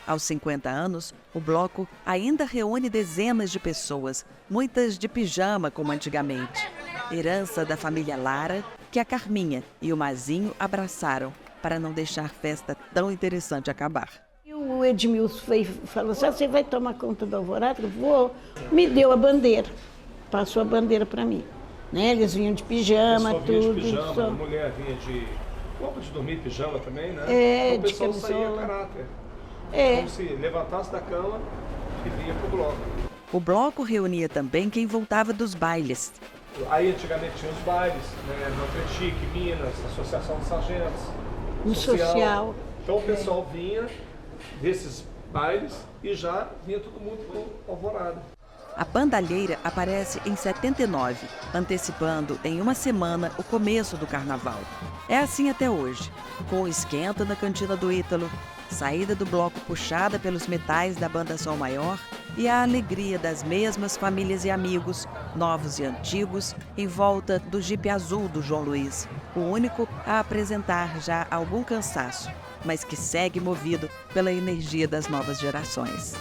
Aos 50 anos, o bloco ainda reúne dezenas de pessoas, muitas de pijama como antigamente. Herança da família Lara, que a Carminha e o Mazinho abraçaram para não deixar a festa tão interessante acabar. O Edmilson falou assim, você vai tomar conta da Alvorada? Eu vou. Me deu a bandeira, passou a bandeira para mim. Né? Eles vinham de pijama, tudo. De pijama, só. A mulher vinha de roupa de dormir, pijama também, né? É, então, o pessoal de saía camisola. a caráter. É. Como se levantasse da cama e vinha pro bloco. O bloco reunia também quem voltava dos bailes. Aí antigamente tinha os bailes, né? Manfred, Minas, Associação de Sargentos, No social. Então o pessoal vinha desses bailes e já vinha todo mundo pro Alvorada. A bandalheira aparece em 79, antecipando em uma semana o começo do carnaval. É assim até hoje, com o esquenta na cantina do Ítalo, saída do bloco puxada pelos metais da banda Sol Maior e a alegria das mesmas famílias e amigos, novos e antigos, em volta do Jeep azul do João Luiz, o único a apresentar já algum cansaço, mas que segue movido pela energia das novas gerações.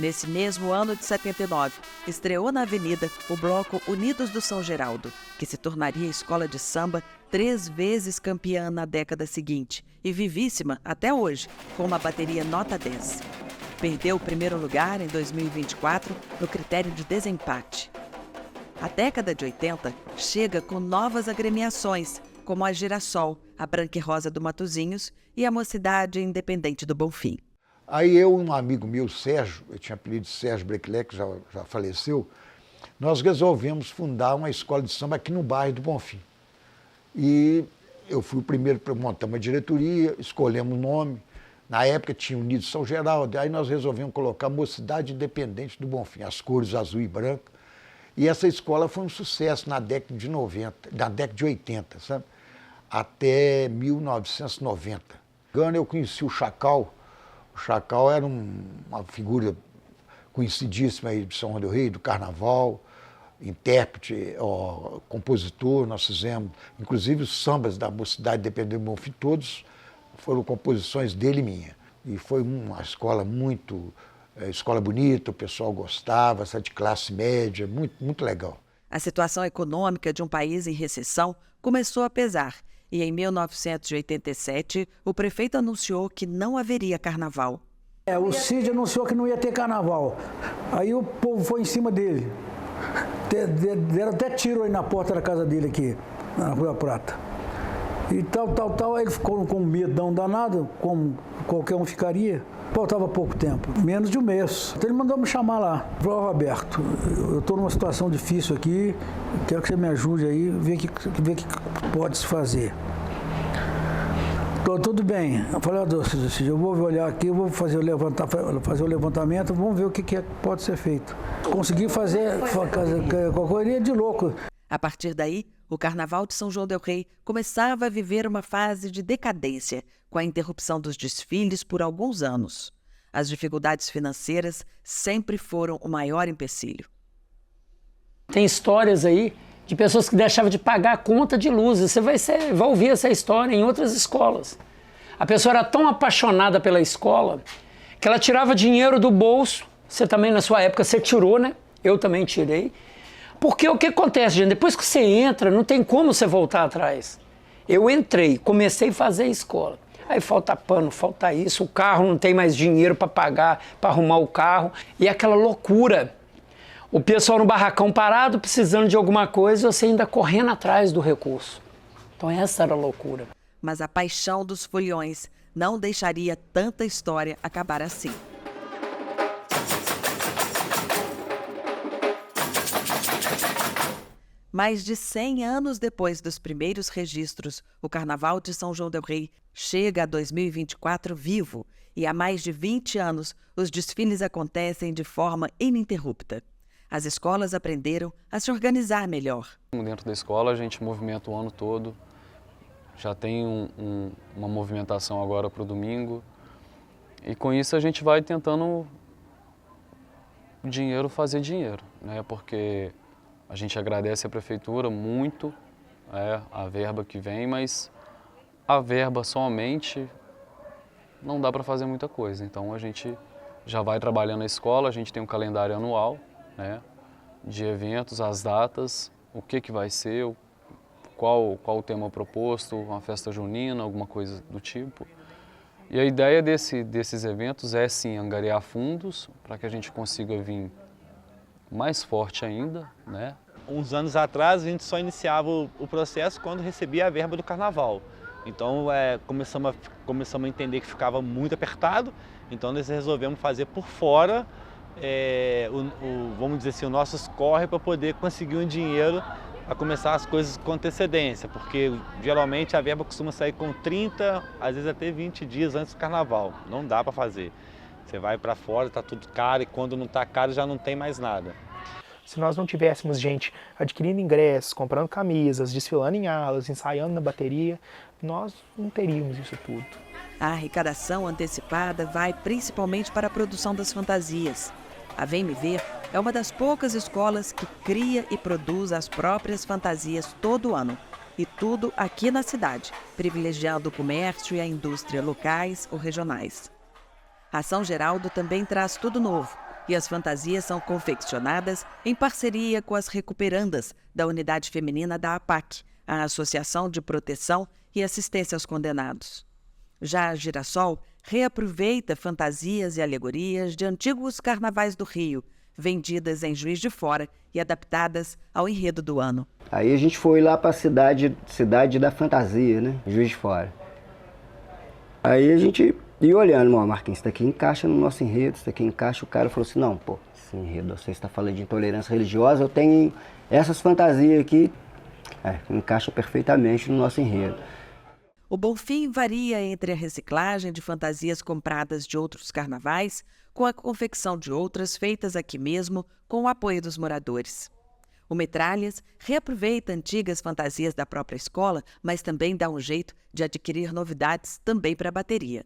Nesse mesmo ano de 79, estreou na Avenida o bloco Unidos do São Geraldo, que se tornaria escola de samba 3 vezes campeã na década seguinte e vivíssima até hoje, com uma bateria nota 10. Perdeu o primeiro lugar em 2024 no critério de desempate. A década de 80 chega com novas agremiações, como a Girassol, a Branca e Rosa do Matozinhos e a Mocidade Independente do Bonfim. Aí eu e um amigo meu, Sérgio, eu tinha apelido de Sérgio Breclé, que já faleceu, nós resolvemos fundar uma escola de samba aqui no bairro do Bonfim. E eu fui o primeiro para montar uma diretoria, escolhemos o nome. Na época tinha Unido São Geraldo, aí nós resolvemos colocar Mocidade Independente do Bonfim, as cores azul e branco. E essa escola foi um sucesso na década de 90, na década de 80, sabe? Até 1990. Eu conheci o Chacal. O Chacal era uma figura conhecidíssima aí de São João del Rei, do Carnaval, intérprete, compositor. Nós fizemos, inclusive os sambas da Mocidade Independente do Bonfim, todos foram composições dele e minha. E foi uma escola escola bonita, o pessoal gostava, essa de classe média, muito legal. A situação econômica de um país em recessão começou a pesar. E em 1987, o prefeito anunciou que não haveria carnaval. O Cid anunciou que não ia ter carnaval. Aí o povo foi em cima dele. Deram até tiro aí na porta da casa dele aqui, na Rua Prata. E tal. Aí ele ficou com um medão danado, como qualquer um ficaria. Faltava pouco tempo, menos de um mês. Então ele mandou me chamar lá. Falou, Roberto, eu estou numa situação difícil aqui, quero que você me ajude aí, ver o que pode se fazer. Tudo bem. Eu falei, eu vou olhar aqui, eu vou fazer o levantamento, vamos ver o que pode ser feito. Consegui fazer com a correria de louco. A partir daí, o Carnaval de São João del Rei começava a viver uma fase de decadência, com a interrupção dos desfiles por alguns anos. As dificuldades financeiras sempre foram o maior empecilho. Tem histórias aí de pessoas que deixavam de pagar a conta de luz. Você vai ouvir essa história em outras escolas. A pessoa era tão apaixonada pela escola que ela tirava dinheiro do bolso. Você também, na sua época, você tirou, né? Eu também tirei. Porque o que acontece, gente? Depois que você entra, não tem como você voltar atrás. Eu entrei, comecei a fazer escola. Aí falta pano, falta isso, o carro não tem mais dinheiro para pagar, para arrumar o carro. E aquela loucura. O pessoal no barracão parado, precisando de alguma coisa, você ainda correndo atrás do recurso. Então essa era a loucura. Mas a paixão dos foliões não deixaria tanta história acabar assim. Mais de 100 anos depois dos primeiros registros, o Carnaval de São João del Rei chega a 2024 vivo e há mais de 20 anos os desfiles acontecem de forma ininterrupta. As escolas aprenderam a se organizar melhor. Dentro da escola a gente movimenta o ano todo, já tem uma movimentação agora para o domingo e com isso a gente vai tentando fazer dinheiro, né? Porque a gente agradece a prefeitura muito, a verba que vem, mas a verba somente não dá para fazer muita coisa. Então a gente já vai trabalhando na escola, a gente tem um calendário anual, né, de eventos, as datas, o que vai ser, qual o tema proposto, uma festa junina, alguma coisa do tipo. E a ideia desses eventos é sim angariar fundos para que a gente consiga vir mais forte ainda, né? Uns anos atrás a gente só iniciava o processo quando recebia a verba do carnaval. Então começamos a entender que ficava muito apertado, então nós resolvemos fazer por fora, vamos dizer assim, o nosso escorre para poder conseguir um dinheiro a começar as coisas com antecedência, porque geralmente a verba costuma sair com 30, às vezes até 20 dias antes do carnaval. Não dá para fazer. Você vai para fora, está tudo caro e quando não está caro já não tem mais nada. Se nós não tivéssemos gente adquirindo ingressos, comprando camisas, desfilando em alas, ensaiando na bateria, nós não teríamos isso tudo. A arrecadação antecipada vai principalmente para a produção das fantasias. A Vem Me Ver é uma das poucas escolas que cria e produz as próprias fantasias todo ano. E tudo aqui na cidade, privilegiando o comércio e a indústria locais ou regionais. A São Geraldo também traz tudo novo. e as fantasias são confeccionadas em parceria com as recuperandas da Unidade Feminina da APAC, a Associação de Proteção e Assistência aos Condenados. Já a Girassol reaproveita fantasias e alegorias de antigos carnavais do Rio, vendidas em Juiz de Fora e adaptadas ao enredo do ano. Aí a gente foi lá para a cidade da fantasia, né? Juiz de Fora. Aí a gente ia olhando, Marquinhos, isso daqui encaixa no nosso enredo, isso daqui encaixa. O cara falou assim, não, pô, esse enredo, você está falando de intolerância religiosa, eu tenho essas fantasias aqui, encaixa perfeitamente no nosso enredo. O Bonfim varia entre a reciclagem de fantasias compradas de outros carnavais com a confecção de outras feitas aqui mesmo com o apoio dos moradores. O Metralhas reaproveita antigas fantasias da própria escola, mas também dá um jeito de adquirir novidades também para a bateria.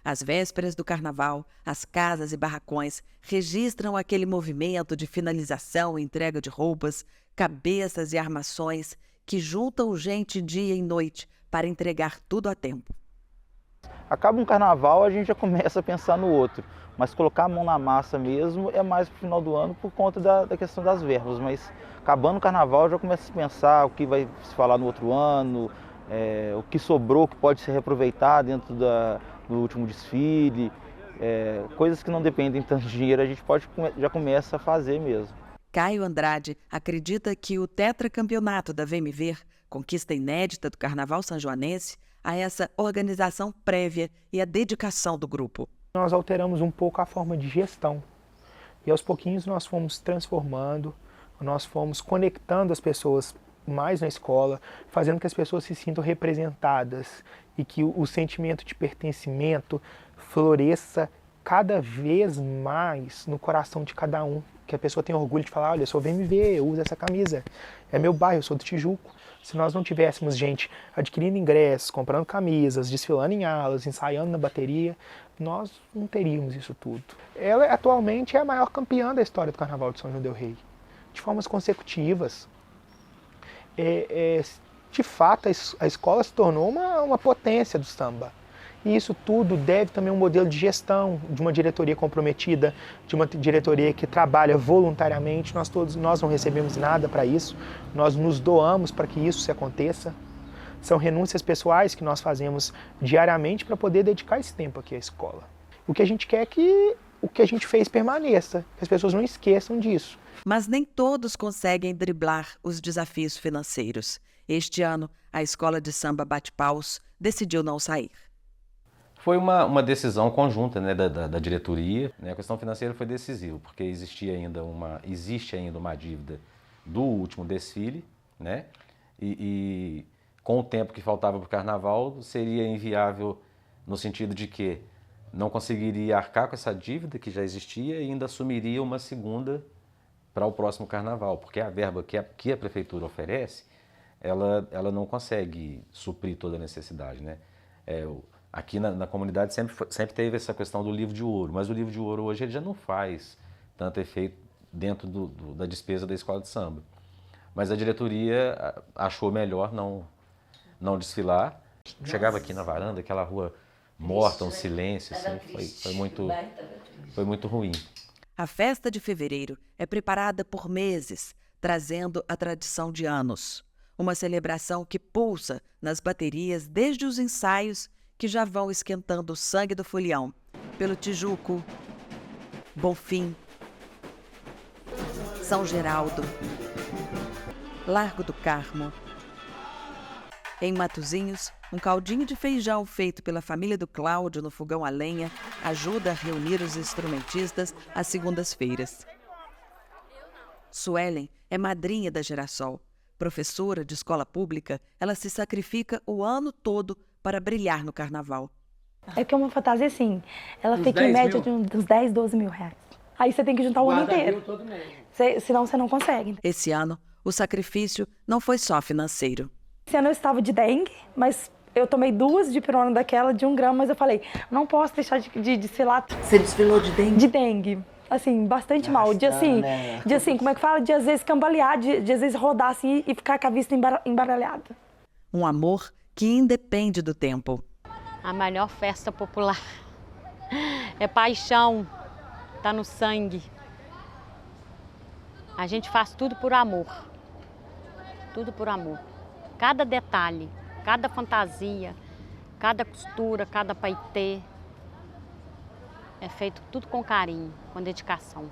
Às vésperas do carnaval, as casas e barracões registram aquele movimento de finalização e entrega de roupas, cabeças e armações que juntam gente dia e noite para entregar tudo a tempo. Acaba um carnaval, a gente já começa a pensar no outro, mas colocar a mão na massa mesmo é mais para o final do ano por conta da questão das verbas, mas acabando o carnaval já começa a pensar o que vai se falar no outro ano, o que sobrou que pode ser reaproveitado dentro do último desfile, coisas que não dependem tanto de dinheiro, a gente já começa a fazer mesmo. Caio Andrade acredita que o tetracampeonato da VMV, conquista inédita do Carnaval sanjoanense, a essa organização prévia e a dedicação do grupo. Nós alteramos um pouco a forma de gestão e aos pouquinhos nós fomos transformando, nós fomos conectando as pessoas mais na escola, fazendo que as pessoas se sintam representadas e que o sentimento de pertencimento floresça cada vez mais no coração de cada um, que a pessoa tenha orgulho de falar, olha, eu sou VMV, eu uso essa camisa, é meu bairro, eu sou do Tijuco. Se nós não tivéssemos gente adquirindo ingressos, comprando camisas, desfilando em alas, ensaiando na bateria, nós não teríamos isso tudo. Ela atualmente é a maior campeã da história do Carnaval de São João del Rei, de formas consecutivas. De fato, a escola se tornou uma potência do samba. E isso tudo deve também a um modelo de gestão, de uma diretoria comprometida, de uma diretoria que trabalha voluntariamente. Nós não recebemos nada para isso, nós nos doamos para que isso se aconteça. São renúncias pessoais que nós fazemos diariamente para poder dedicar esse tempo aqui à escola. O que a gente quer é que o que a gente fez permaneça, que as pessoas não esqueçam disso. Mas nem todos conseguem driblar os desafios financeiros. Este ano, a Escola de Samba Bate-Paus decidiu não sair. Foi uma decisão conjunta, né, da diretoria. A questão financeira foi decisiva, porque existe ainda uma dívida do último desfile, né? E com o tempo que faltava para o carnaval, seria inviável no sentido de que não conseguiria arcar com essa dívida que já existia e ainda assumiria uma segunda para o próximo carnaval, porque a verba que a prefeitura oferece, ela não consegue suprir toda a necessidade, né? Aqui na comunidade sempre teve essa questão do livro de ouro, mas o livro de ouro hoje ele já não faz tanto efeito dentro da despesa da escola de samba. Mas a diretoria achou melhor não desfilar. Chegava aqui na varanda, aquela rua morta, um silêncio, assim, foi muito ruim. A festa de fevereiro é preparada por meses, trazendo a tradição de anos. Uma celebração que pulsa nas baterias desde os ensaios que já vão esquentando o sangue do folião pelo Tijuco, Bonfim, São Geraldo, Largo do Carmo. Em Matozinhos, um caldinho de feijão feito pela família do Cláudio no fogão a lenha ajuda a reunir os instrumentistas às segundas-feiras. Suelen é madrinha da Girassol. Professora de escola pública, ela se sacrifica o ano todo para brilhar no carnaval. É que é uma fantasia assim, ela fica em média de uns 10, 12 mil reais. Aí você tem que juntar o ano inteiro, senão você não consegue. Esse ano, o sacrifício não foi só financeiro. Esse ano eu estava de dengue, mas eu tomei 2 de pirona daquela de 1 grama, mas eu falei, não posso deixar de desfilar. Você desfilou de dengue? De dengue. Assim, bastante mal. De assim, como é que fala? De às vezes cambalear, de às vezes rodar assim e ficar com a vista embaralhada. Um amor que independe do tempo. A melhor festa popular é paixão, está no sangue. A gente faz tudo por amor. Tudo por amor. Cada detalhe, cada fantasia, cada costura, cada paetê, é feito tudo com carinho, com dedicação.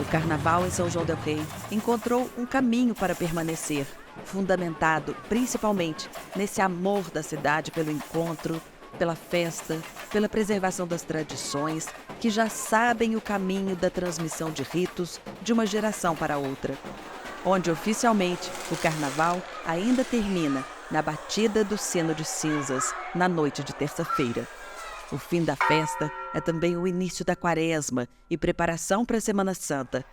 O Carnaval em São João del Rei encontrou um caminho para permanecer, fundamentado principalmente nesse amor da cidade pelo encontro, pela festa, pela preservação das tradições, que já sabem o caminho da transmissão de ritos de uma geração para outra. Onde oficialmente o Carnaval ainda termina na batida do sino de cinzas na noite de terça-feira. O fim da festa é também o início da Quaresma e preparação para a Semana Santa,